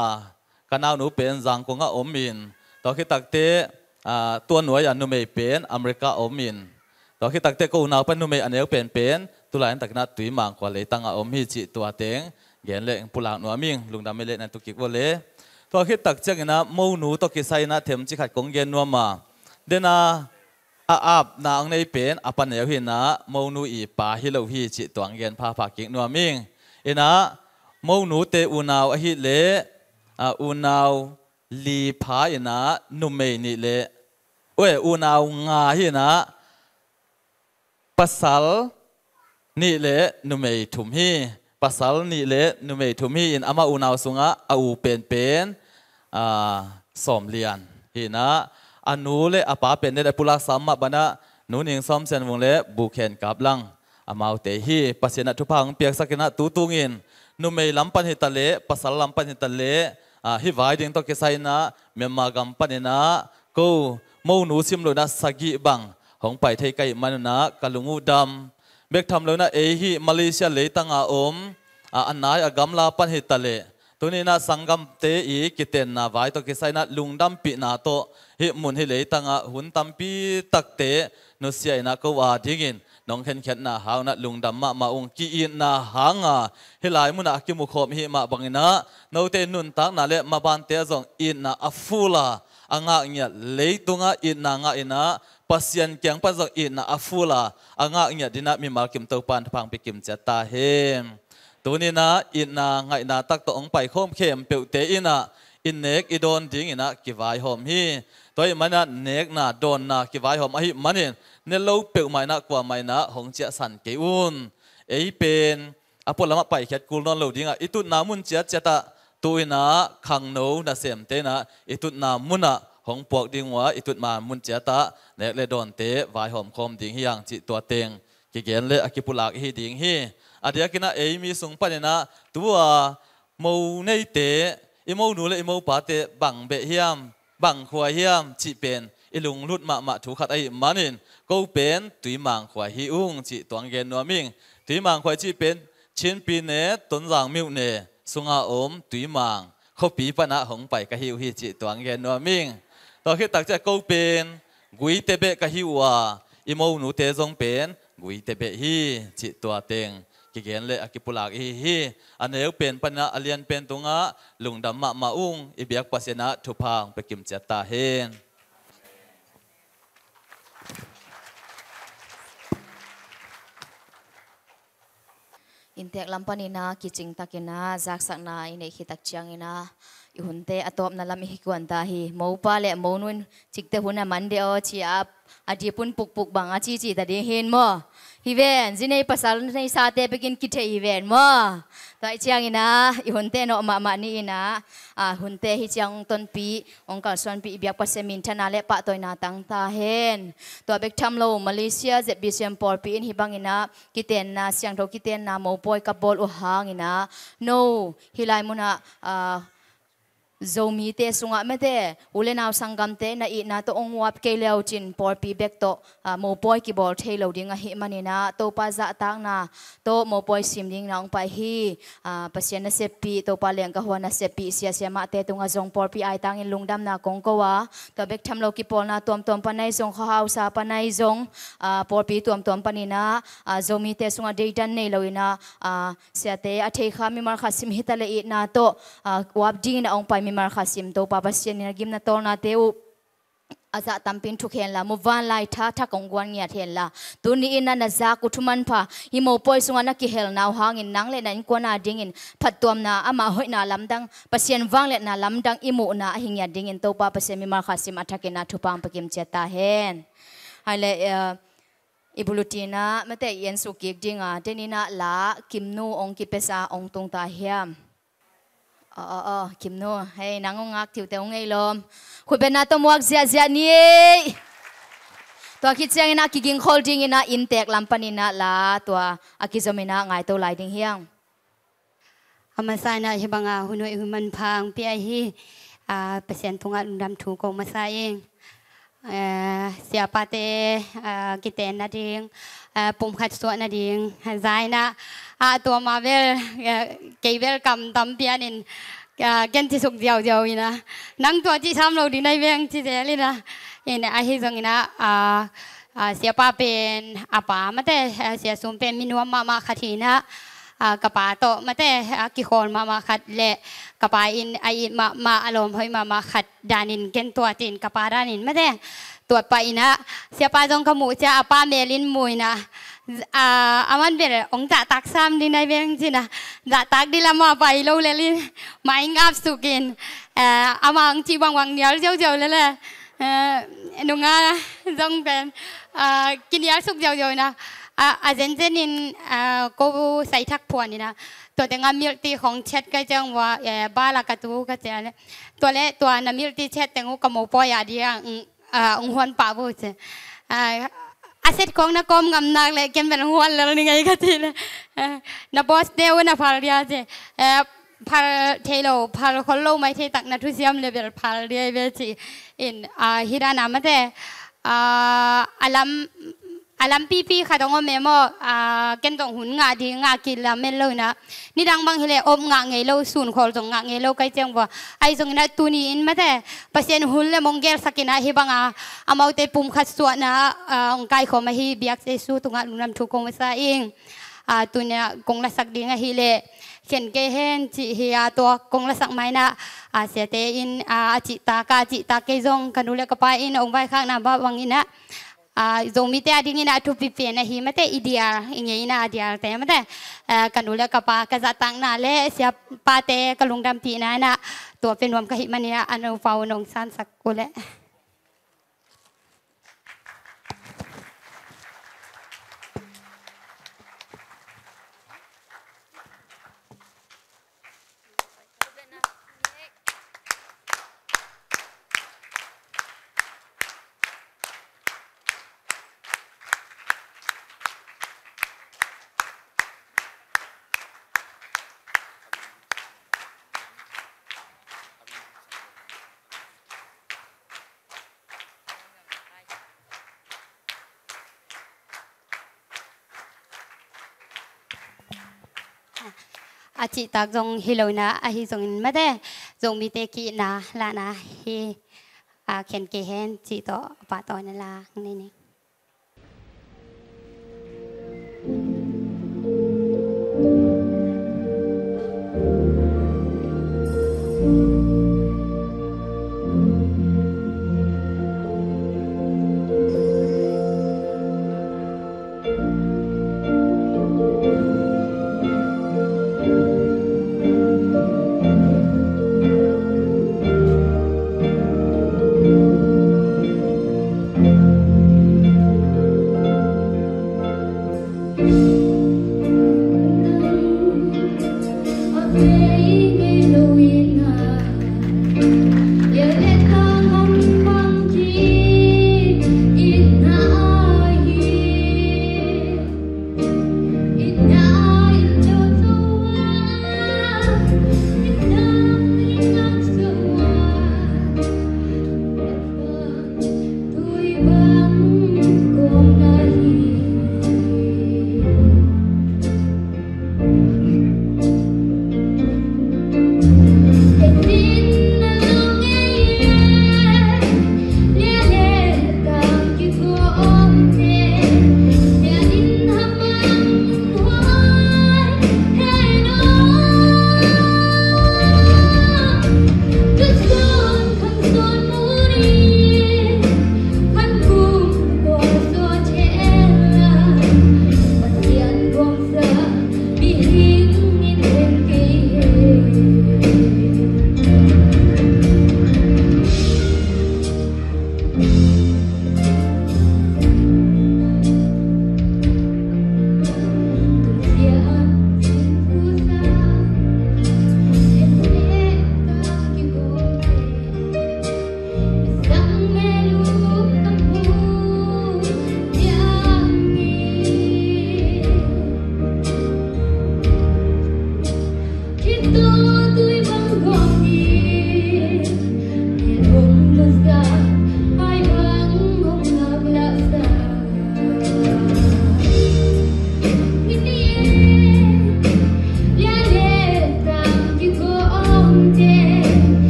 กันเอาหนูเป็นจังกงออมินต่อคิดตักเตตัวหนัวยาหนูไม่เป็นอเมริกาอมินต่อคิดตักเตก็นาวเป็นหนูไม่อันเดียวเป็นตุลาอันตักนัดตุยมังกว่าเลยตั้งอมฮิจิตัวเต็งเยนเล่ปุลาหนัวมิงลุงดำไม่เล่นตุกิกวเล่ตัวคิดตักเจ้านะมูหนูตัวกิไซนะเทมจิขัดกงเย็นนัวมาเดนาอาบนางในเป็นอปันเอวหินะมูหนูอีป่าฮิโลฮีจิตวงเย็นพาผักกิงนัวมิงเอ็นะมูหนูเตอูนาวอหิเลอูนาวลีพาเอ็นะนุเมนิเลอูนาวงาหินะปัสสัลนี่เลนุเมถุมฮีภาษานี่เละนุเมทุมีอินอามาอุนาวสุงะเอาเป็นสอมเลียนหินะอนุเละอาปาเป็นได้ปุรักสามมาบนะหนูนิงซ้อมเซนวงเละบุเคนกับลังอามาเตฮีปัสยนะทุพังเปียกสักนะตูตุงินนุเมลำปันหิตะเละภาษาลำปันหิตะเละฮิวายดิงตอกเกไซนะเมียมากัมปันนะกูมูหนูซิมโลนะสกิบังของไปไทยไกมันนะกะลุงูดำเบกทำแล้วนะฮีมาเลเซียเลยตั้งอันนายกำลาปันหิตะเลตัวนี้นะสังกัมเตอีกิเตนนาไว้ตัวกิไซนะลุงดำปีนาโตฮิมุนฮิเลยตั้งหุ่นตัมปีตักเตนุเสียนะก็ว่าดิ้งินน้องเห็นเข็นนะหางนะลุงดำมาองกีอินนะหางฮิลายมุนะกิมุขมฮิมาบังนะนูเตนุนตักนะเลมาบันเตจงอินนะอัฟูลาอ่างเนี่ยเลยตุงอินนะงอินะปัสยันเกียงปัจจอินนะอัฟูลาอ่างเนี่ยดินะมีมากิมเตาปันพังไปกิมเจตาเฮมตัวนี้นะอินนาไงนาตักตัวองไปโคมเข้มเปียวเตอินะอินเนกอีโดนดิ้งอินะกิวายหอมฮีตัวมันนะเนกนาโดนนากิวายหอมอหิมันเนี่ยเนลูเปียวไม่นะกว่าไม่นะหงเจสันเกอุนเป็นอพอลมาไปแค่กูนอนเหลวดิ้งอิตุนามุนเจตะตัวนะขังโนนะเสมเตนะอิตุนามุนะหงปวกดิ้งวะอิตุมามุนเจตะเนกเลโดนเตวายหอมคมดิ้งฮียังจิตัวเต็งกิเกนเลอกิปุลากฮีดิ้งฮีอาเดียกินะมีสงปันนะตัวมูในเตอ อิโมหนูและอิโมปาเตบังเบเฮียมบังขวายเฮียมจีเป็นอิลุงลุดมาถูกขัดไอมันนินก็เป็นตุยมังขวายฮิอุงจีตวงเกนนัวมิงตุยมังขวายจีเป็นชินปีเนต้นรางมิวเนสุงอาอมตุยมังเขาปีปนะหงไปกะฮิวฮิจีตวงเกนนัวมิงต่อขึ้นตักจะก็เป็นกุยเตเบกะฮิวาอิโมหนูเตจงเป็นกุยเตเบฮีจีตัวเต็งกิเกนเลอกิปุลากฮีอันเอวเป็นปนะอเลียนเป็นตุงะลุงดำมาอุงอิเบียกปัสยนะทุพางไปกิมเจตาเฮนอินเตกลัมปานินากิจิงตักินาจากสักนาอินเอขิตักจังอินาอิหุนเตอตอบนาลามิฮิกวนตาฮีโมปาเลโมนุนจิกเตหุนมันเดอชีอับอดีปุนปุกบังอาจีจีตาเดเฮนโมฮิเวนจินเอปัสสาวะในซาเตเปกินกิเทฮิเวนโมตัวไอจังอินาอิหุนเตโนมานี่อินาหุนเตฮิจังต้นปีองค์การส่วนปีเบียกปัสเซมินทนาเลปะตัวนาตังตาเฮนตัวเบกทำโลมาเลเซียเจ็ดบิเซียมปอร์ปีอินฮิบังอินากิเตนนาเสียงโทกิเตนนาโมปอยกับบอลอุหางอินาโนฮิไลมุนาzomi te sunga mete ulenaw sangam te na i na to ongwap ke leo chin por pi bek to mo poi ki bol thelo dinga hi manina to pa za tang na to mo poi sim ding na ong pai hi pasien na sepi to pa leng ka hwana sepi sia sia ma te tunga zong por pi ai tang in lungdam na kong ko wa to bek tham lo ki pol na tom tom panai zong kha hau sa panai zong por pi tom tom panina zomi te sunga dei dan nei loina sia te a thei kha mi mar kha sim hitale i na to wap ding na ong pai mar khasim to papa sian ni gim na tol na teu aza tampin thu khen la muwan lai tha kongwan nya then la tuni ina na za kuthuman pha himo poi sunga na ki hel naw hangin nang le na in kona dingin phatom na ama hoi na lamdang pasien wang le na lamdang imu na hingya dingin to papa se mi mar khasim athakena thupang pakim cheta hen haile ibulutina mate yen su kik dinga tenina la kimnu ong ki pesa ong tung ta hiam kim no hey nangong ngak tiu teu ngei lom khu ben na to muak zia zia ni to ki chang ina ki ging holding ina intek lampani na la to akizomina ngai to lai ding hiang amasai na hibanga hunoi human phang pi ai hi pasien thunga lundam thu ko masai siapa te kiten na ding pum khat so na ding zai naตัวมาเวลเกยเวลกำตั้มเปียนินเกณฑ์ที่สุกเดียวอีนะนั่งตัวที่ทำเราดีในเวียงที่เจริญนะอีนะไอ้ที่ตรงนี้นะเสียป้าเป็นอาป่ามาแต่เสียสมเป็นมินวมมาขัดทีนะกระป๋าโตมาแต่กิโคนมาขัดเละกระป๋าอินไอมาอารมณ์ให้มาขัดดานินเกณฑ์ตัวตินกระป๋าดานินมาแต่ตัวไปนะเสียป้าจงขมูจะอาป้าเมลินมุยนะaman ber ong tak taksam di nai beng cina tak tak di lama pai lo leli mai ngap sukin amang ci bang bang nial jauh lele nunga zong ben kini al suk jauh na ajen jenin ko sai thak puan ni naตัวแต่งามิลตีของเช็ดก็จังว่าบ้าละกระตูก็จะเนี่ยตัวน้ำมิลตีเช็ดแต่งกระโมปอยาดีองหวนป่าบุษอาเซตของนักกรมกำนักเลยเก็บเป็นหัวแล้วนี่ไงก็ทีเลยนับบอสเดวนับพาร์เรียเจพาร์เทโลพาร์คนโลไม่เทตักนัทุเซียมเลเวลพาร์เรียเวจีอินฮิรานามาเตอาลัมปีค่ะตรงว่าเมมเก็นตรงหุ่นงาดีงากินละเมลเลยนะนี่ดังบางทีเลยอมงาเงยโลสูนคอลตรงงาเงยโลใกล้เจียงว่าไอ้ตรงนั้นตัวนี้อินมาแต่ปัสยานหุ่นเลยมองเกลสักกินฮิบังอามาเตปุ่มขัดส่วนนะองค์กายของมาฮิเบียกเซซูตรงนั้นลุงนำทุกองมาซาเองตัวเนี้ยกงละสักดีงาฮิเลเขียนเกเฮนจิฮิอาตัวกงละสักไม้นะเสียเตอินจิตาเกจงกันดูแลกระปายอินองค์ใบข้างหน้าบ้าวังอินะzomi te ading ina tu pipi na hi mate ideal inge ina ideal te mate kanula kapa kazatang na le siap pate kalungdam pi na na to penwam ka hi mania anu pau nong san sakule อาจิตากจงฮิโลนะอาฮิจงไม่ได้จงมีเตกีนะละนะฮิเขียนเกเฮนจิโตปะตอนนั่นละนี่นี่ Hãy subscribe cho kênh Ghiền Mì Gõ để không bỏ lỡ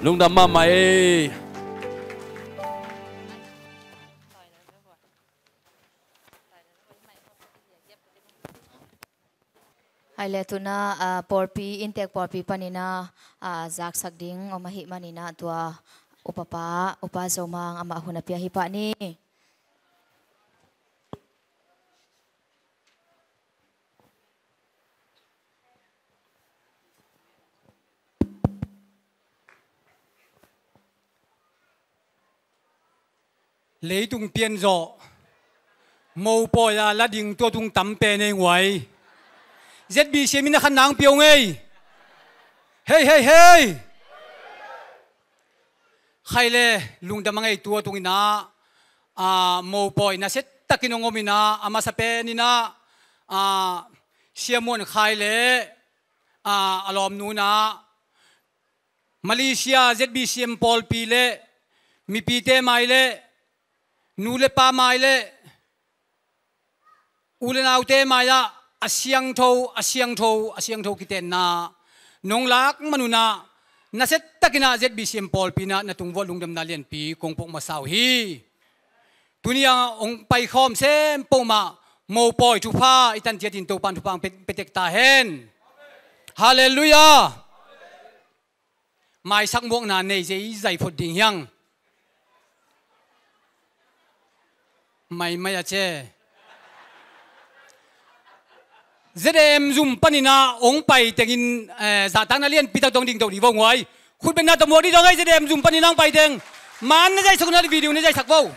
lung đam ma mai ai le tuna porpi intek porpi panina zak sak ding omahi manina tua upapa upa zomang ama huna pia hipa ni lấy tung tiền rõ mâu bò là lá đình tua tung tắm bè này ngoài ZB xem mình khăn nắng piêu ngay hey hey hey khai le lung đam ngay tua tung ina mâu bò ina set takin ngom ina ama sa pe ni na siamon khai le alom nu na Malaysia ZB xem Paul pi le mi pi te mai le nu le pa mai le u le nau te mai la asiang tho kiten na nong lak manuna na set takina ZBCM Paul pina na tung volung dam na lian pi kong pok masaw hi tunia ong pai khom sem poma mo poi tu pha itan tiatin to pan tu pang petek ta hen hallelujah mai sak mok na nei zai zai phot ding yang mai mai che ZM zoom panina ong pai tengin za tang na lian pita dong ding do di wo ngoi khut ben na to mo di dong ai ZM zoom panina pai teng man na jai sok na video na jai sak wo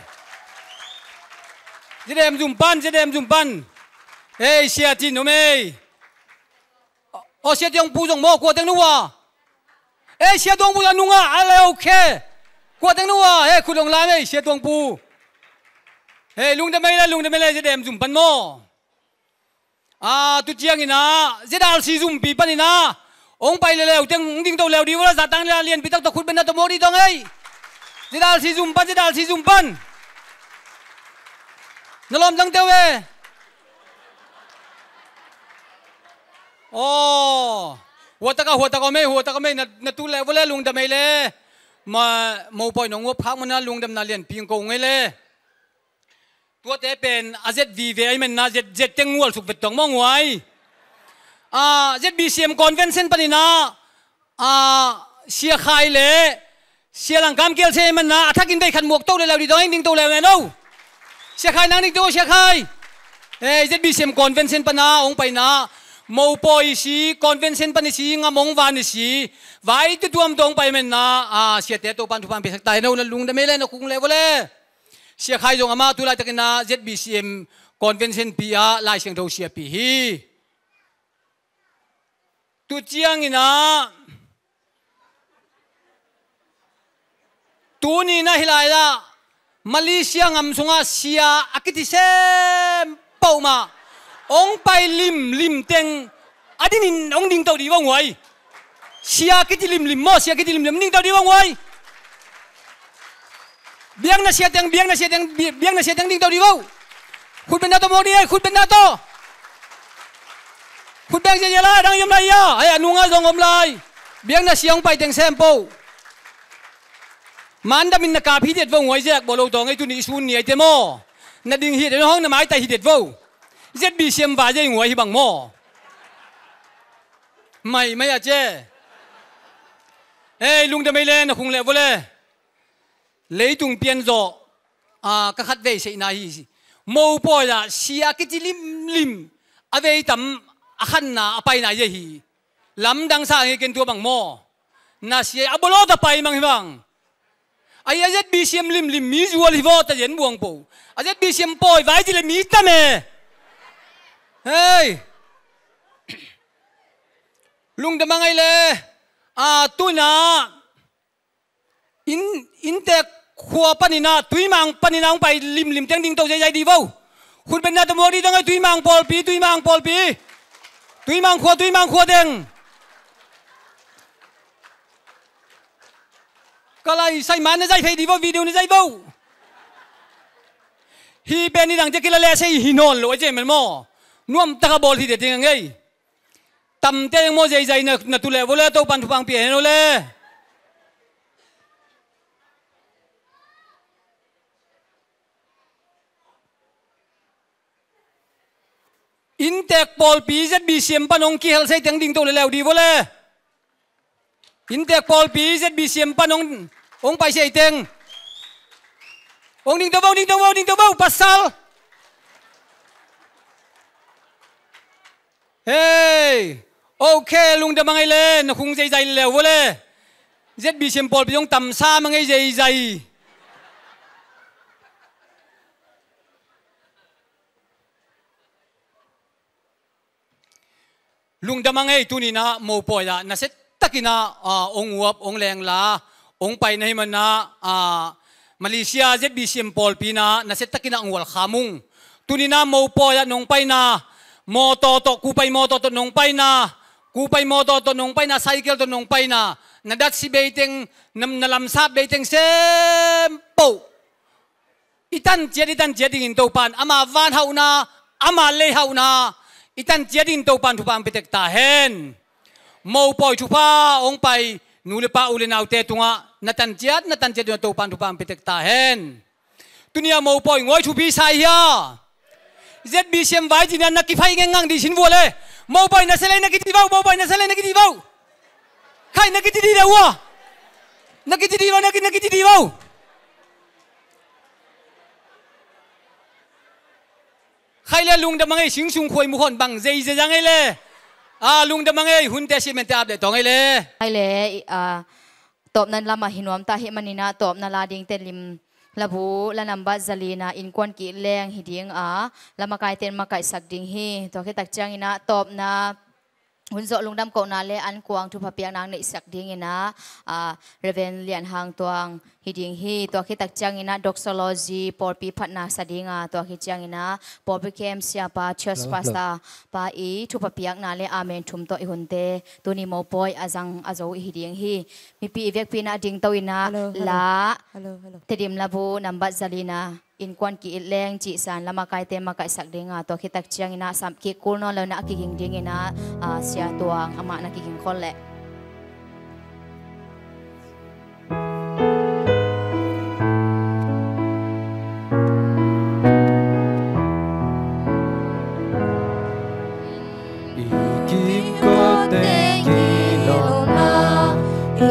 ZM zoom pan hey sia tin no me o sia tiang pu jong mo ko teng nu wa hey sia dong pu la nu nga ale okay ko teng nu wa hey khut dong la me sia dong pu hey lung de mai la ZM zoom pan mo tu chiang ina zedal si zum pi panina ong pai le leu teng ding to leu di wala za tang la lian pi tak to khut ben na to mori dong ei zedal si zum pan nalom dang teu we huwa taka me na tu le wala lung da mai le ma mo poi nong wo phak mana lung dam na lian pi ko ngai leตัวเตเป็นZVไอ้มันนะZเต็งวัวสุกเบ็ดตองมองไว้ZBCM conventionปนินะเสียขายเลยเสียหลังกำเกลเซมันนะถ้ากินได้ขันหมวกโตเลยแล้วดีต้องให้ดิ้งโตแล้วไงโน่เสียขายนั่งดิ้งโตเสียขายZBCM conventionปนะองไปนะโมปอยสี convention ปนิสีงามงวานสีไว้ตัวมตรงไปมันนะเสียเตะตัวปันทุพันไปสักตายโน่นลุงได้ไม่เล่นนะคุงเลวเลยเสียใครจงอามาตุลาตะกินา ZBCM convention ปีอาลายเสียงโตเสียปีฮีตุเจียงอินะตัวนี้นะฮิลายละมาเลเซียงำสงอาเซียอากิติเซมเป่ามาองไปลิมเต็งอดีนินองดิ้งโตดีว่างไว้เซียกิติลิมมอเซียกิติลิมดิ้งโตดีว่างไว้เบียงนาเสียงดิ้งตัวดีวะคุณเป็นนาโตโมดีคุณเป็นนาโตคุณแบงเสียละดังยมไรยะไอ้นุ่งอาจงอมไรเบียงนาเสียงไปแต่งแซมโปมันดามินนักการพิเดตวงไว้แจกบอลลูตองไอ้ตุนีซูนเนี่ยเจโมนาดิ่งหิดในห้องน้ำไม้แต่หิดเด็ดวะZBCMว่าจะหัวหิบังโมไม่อาเจ้ลุงจะไม่เล่นนะคงเล่นวะเลยlấy tung tiền rõ các khách về sẽ này mâu bồi là xia cái gì lim về tầm khăn na bay na gì lắm đang sang cái tua bằng mò na xia abolo ta bay mang hibang ai ZBCM lim mi zuo li vo ta yen buang po ZBCM bồi vài gì là mi ta mẹ hey lung đam ngay le tu na in tek khua panina tui mang paninaไปลิมเต็งดิ้งโตใจดีเว้าคุณเป็นนาตโมดีต้องให้ตุยมังปอลปีตุยมังขวเต็งก็เลยใส่มันในใจเพดีว่าวิดีโอในใจเว้าฮีเป็นนี่ดังจะกินละเลใช่ฮีนอนหรือว่าเจมันมอน่วมตะกบอลที่เด็ดยังไงตำเตงโมใจเนี่ยนาตุเลวเลยโตปันทุพังเปียโนเลย in tek pol pi ZB siam panong ki hel sei teng ding to le lew di vole in tek pol pi ZB siam panong ong pai sei teng ong ding to bau pasal hey okay lung da mangai le na khung jai jai lew vole ZB siam pol pi ong tam sa mangai jai jai lung damang ay tunina mo po ya naset takina ong uap ong leng la ong pai na himan na Malaysia ZB Simpol pina naset takina ang wal khamung tunina mo po ya nong pai na moto to kupay moto to nong pai na kupay moto to nong pai na cycle to nong pai na nadat si beteng nalamsap beteng sempo itan jadi into pan ama van hau na ama le hau na itan jadin to pan thupa pitek tahen mo poi thupa ong pai nule pa ule nau te tunga natan jad to pan thupa pitek tahen tunia mo poi ngoi thupi sai ya ZB sem vai jina nakifai ngang di sin vole mo poi na sele nakiti bau mo poi na sele nakiti bau khai nakiti di dawa nakiti di bau khai le lung da mangai sing sung khoi mu khon bang zai zai jang le lung da mangai hun te simen te ap le tong le khai le top nan lama hinom ta hi manina top na la ding te lim labu lanamba zalina in kwan ki leng hiding lama kai ten makai sak ding hi to ke tak chang ina top na hunzo lungdam ko na le an kuang thu papiang nang nei sak ding ina reven lian hang tuang hiding hi to khi tak chang ina doxology porpi phatna sadinga to khi chang ina porpi kem sia pa church pasta pa i thu papiang na le amen thum to i hunte tuni mo poi azang azo hiding hi mi pi vek pi na ding to ina la tedim labu number zalina in kwan ki leng chi san lama kai te makai sak dinga to khi tak chiang ina sam ki kulno lo na ki ging ding ina sia tuang ama na ki ging khol le ikim ko te ki lo na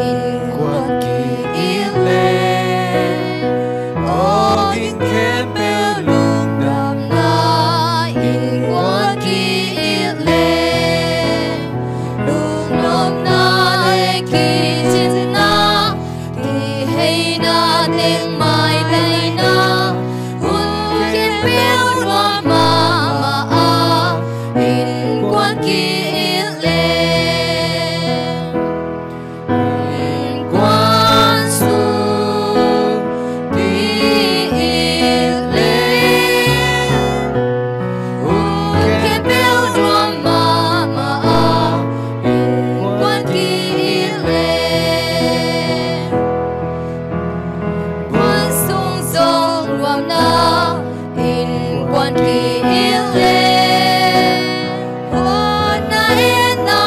in kwan ki ile ogin kempel lung dam na in kwan ki ile lung nom na le ki chin na ti hei na teng mai lai na hun kempel wa ma ma in kwan ki ile in kwan su ki ile hun kempel wa ma ma in kwan ki ile kwan sung song wa na in kwan ki ile na in na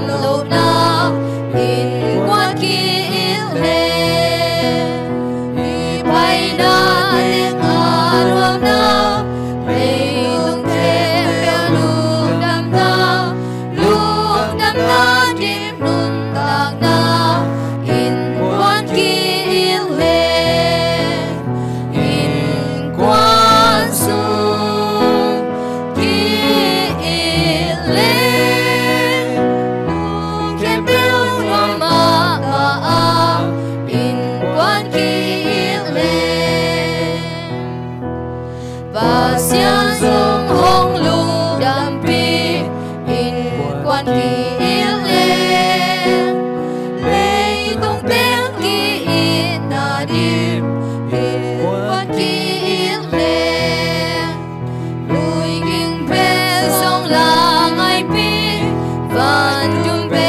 lo na in kwan ki ile i pai na ling arom na lei lung te pe lung dam na dim nun tak na in kwan ki ile in kwan sung ki ile lung ke bil wa ma in kwan ki ile pasian sung hong lung dam pi in kwan ki ile lei tung teng ki in na dim in kwan ki ile lui ging pe song la ngai pi van jum pe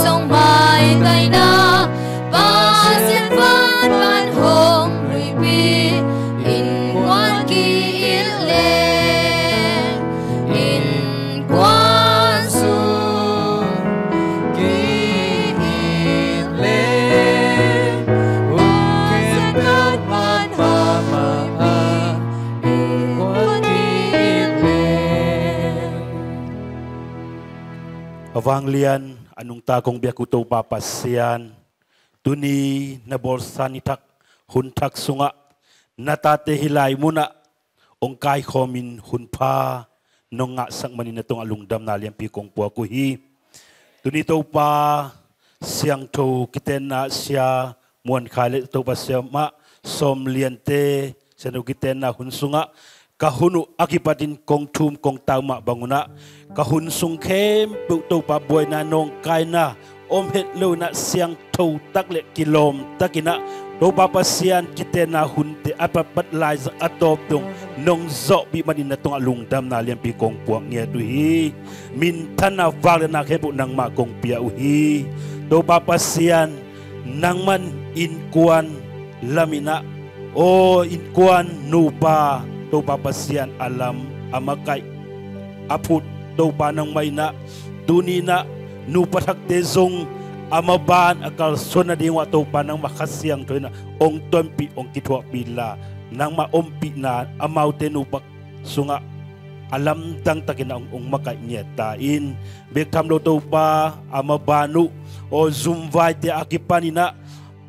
song mai tai na pa sian van hong lui pi in kwan ki ile in kwan sung Avanglian anung ta kong biak uto papasian tuni na borsanitak huntak sunga natate hilay muna ongkay komin hunpa nong nga sang manin natong alungdam na liang pikong puwa kuhi tuni to pa siyang to kiten na siya muan khalet to pa siya ma som liante sa no kiten na hunsunga kahunu akipatin kong tum kong tama banguna kahunsung kem to pa boy na nong kay na het lo na siyang to takle kilom takina do papasian kita na hunte apapat lai sa atop tong nong zo bi manin na tong alungdam na liang pikong puang nge duhi mintan na vale na kebu nang ma kong pia uhi do papasian nang man inkuan lamina o inkuan nupa do papasian alam amakai aput do panang may na dunina nupatak tezong amaban akal sona dingwa to panang makasiyang to na ong tompi ong kitwa pila nang maompi na amaw tenupak sunga alam dang takina ong makay nyetain bekam lo to pa amabanu o zumvay te akipanina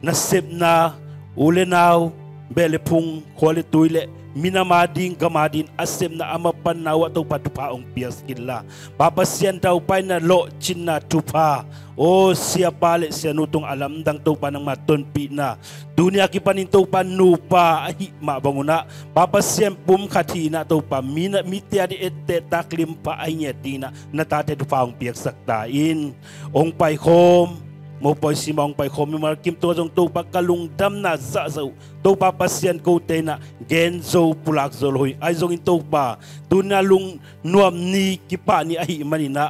nasip na ulenaw belepung kwale tuile minamading gamadin asem na amapan nawa to patupaong pias kila papasyan daw pa na lo china tupa o siya balik siya nutong alam dang to pa ng matonpi na dunia kipanin to pa nupa ahi mabanguna papasyan pumkati na to pa mina mitya di ete taklim pa ay niya dina natate tupaong pias saktain ong pay home mo po si maong pay komi markim to jong to pagkalungdam na sa to papasyan ko te na genzo pulak zoloy ay jong to pa tunalung nuam ni kipa ni ahi manina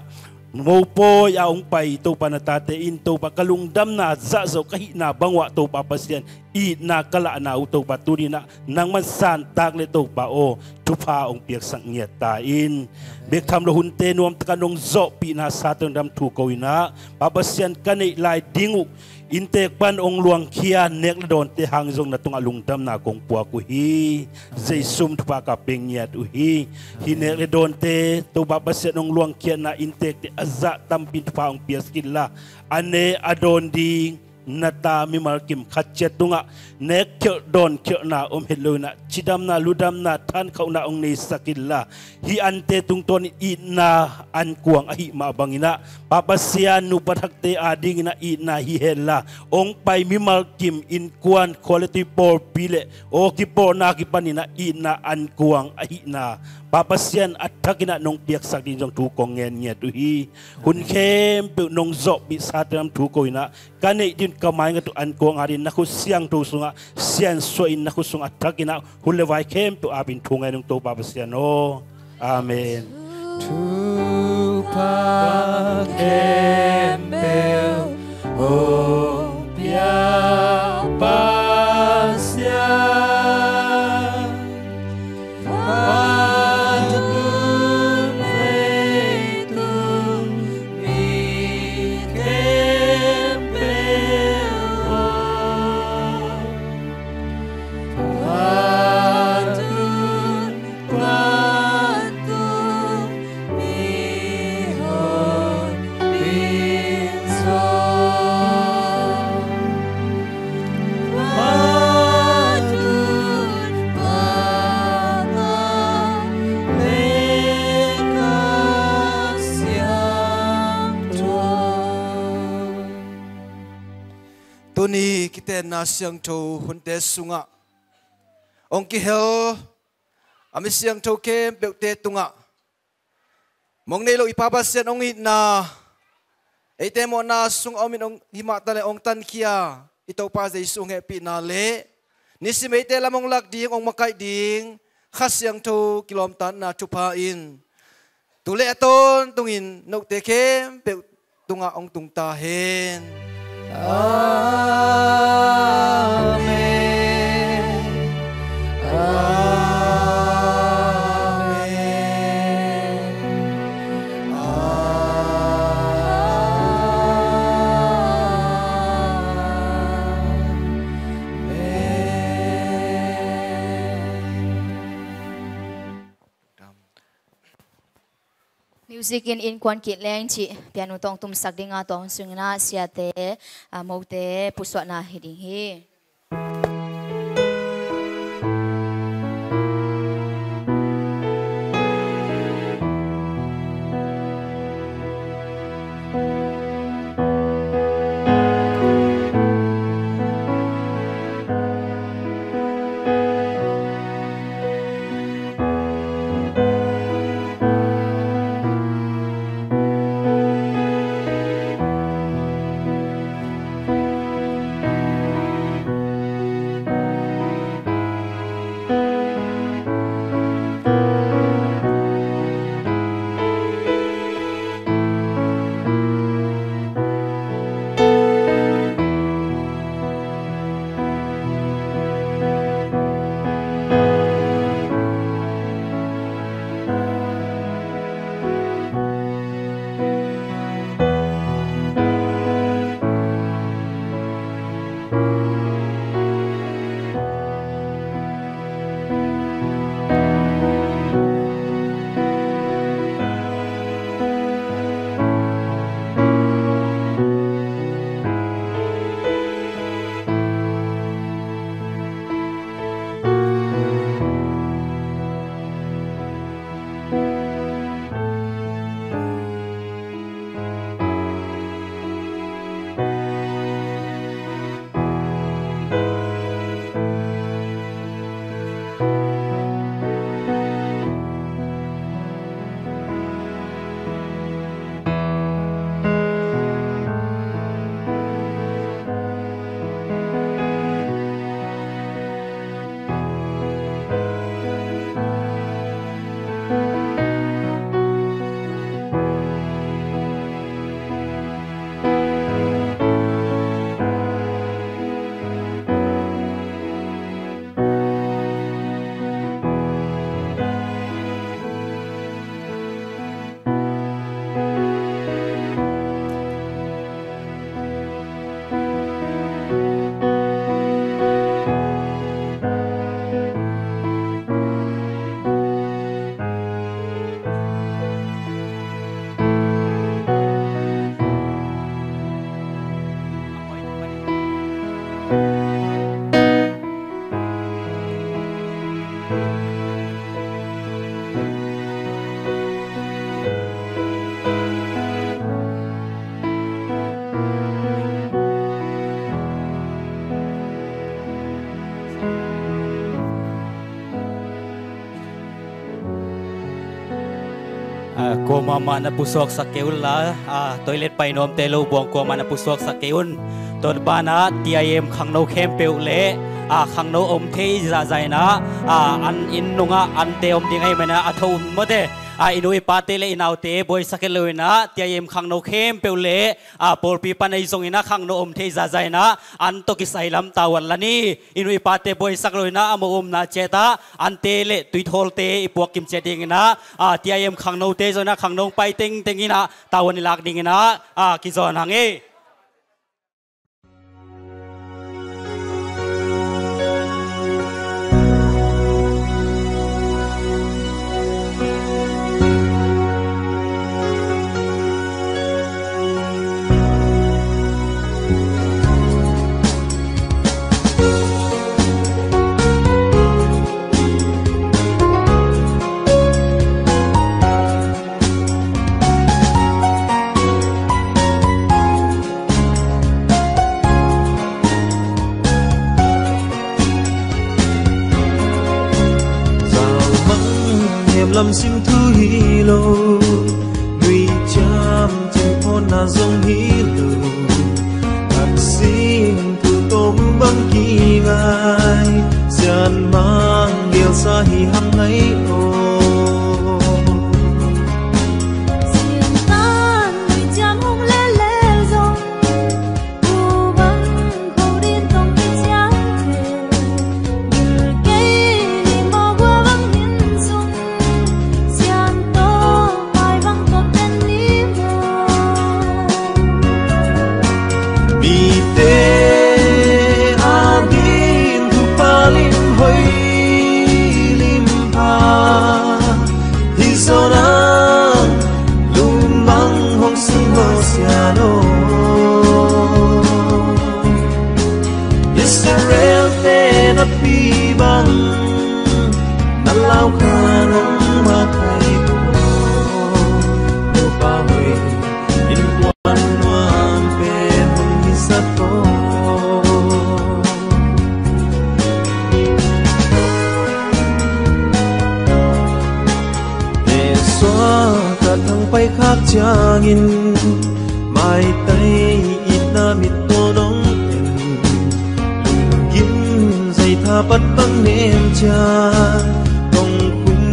mo po yaong pay to panatate in to pagkalungdam na sa kahi na bangwa to papasyan i na kala na uto patuni na nang mansan tagle to pa o tupa ong piyak sang nyetain bekam lo hunte nuam takanong zo pina satong dam tukoy na papasyan kanay lai dingu intek pan ong luang kia nek don te hangjong na tung alungdam na kong puwa kuhi zay sum tupa kapeng nyat uhi hinek don te to papasyan ong luang kia na intek te azak tampin tupa ong piyak kila ane adon ding nata mi markim kacet tunga nek kyo don kyo na hello na chidam na ludam na tan kau na ong ni sakilla hi ante tung ton i na an kuang ahi mabangina papasian nu pathakte ading na i na hi hella ong pai mi markim in kuan quality por pile o ki por na ki panina i na an kuang ahi na papasian at takina nong piak sak din jong tukong ngen nye tuhi hun kem pe nong zo bi satram tukoy na kanay din kamay nga tu an kuang arin naku siyang tu sunga siyan soin naku sunga takina huleway kem tu abin tungay nong to papasian o amen Tupak empel o pia pasyan Tuni kita na siyang to hunte sunga ong kihel ami siyang to kem pekte tunga mong nelo ipapasyan ong na ite mo na sung amin ong himatale ong tan kia ito pa sa isung happy na le nisi mete lamong lagding ong makay ding khasyang to kilomtan na tupain tule aton tungin no te kem pe tunga ong tungtahen Amen. Amen. Music music in kwan kit leng chi piano tong tum sak dinga tong sungna siate mote puswa na hiding hi Ko mama na pusok sa keul la toilet pai nom telo buang ko mana pusok sa keun ton bana tiayem khang no khem peu le khang no om thei za zai na an in nunga an te om dingai mena athum mode inui pate le inaute boy sakeloina tiayem khang no khem peu le por pi panai zong ina khang no om thei za zai na an to ki sailam tawan lani inui pate boy sakloina amo om na cheta an te le tui thol te ipok kim che ding na tiayem khang no te zona khang no pai teng tengina tawan lak ding na ki zon hange lâm sim thu hi lo người chăm chân phone na dòng hi lo hạt sim thu tôm băng kỳ ngai dàn mang điều xa hi hăng ấy ô palim hoi lim pa changin mai tay ít na mit to nong gin dây tha bắt băng nem cha tông khung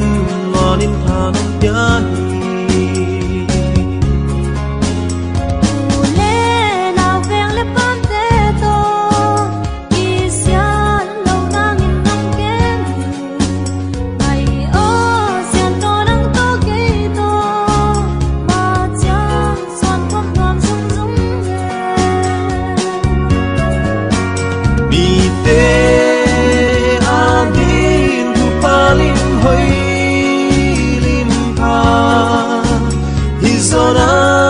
lo nín tha nong ya Zona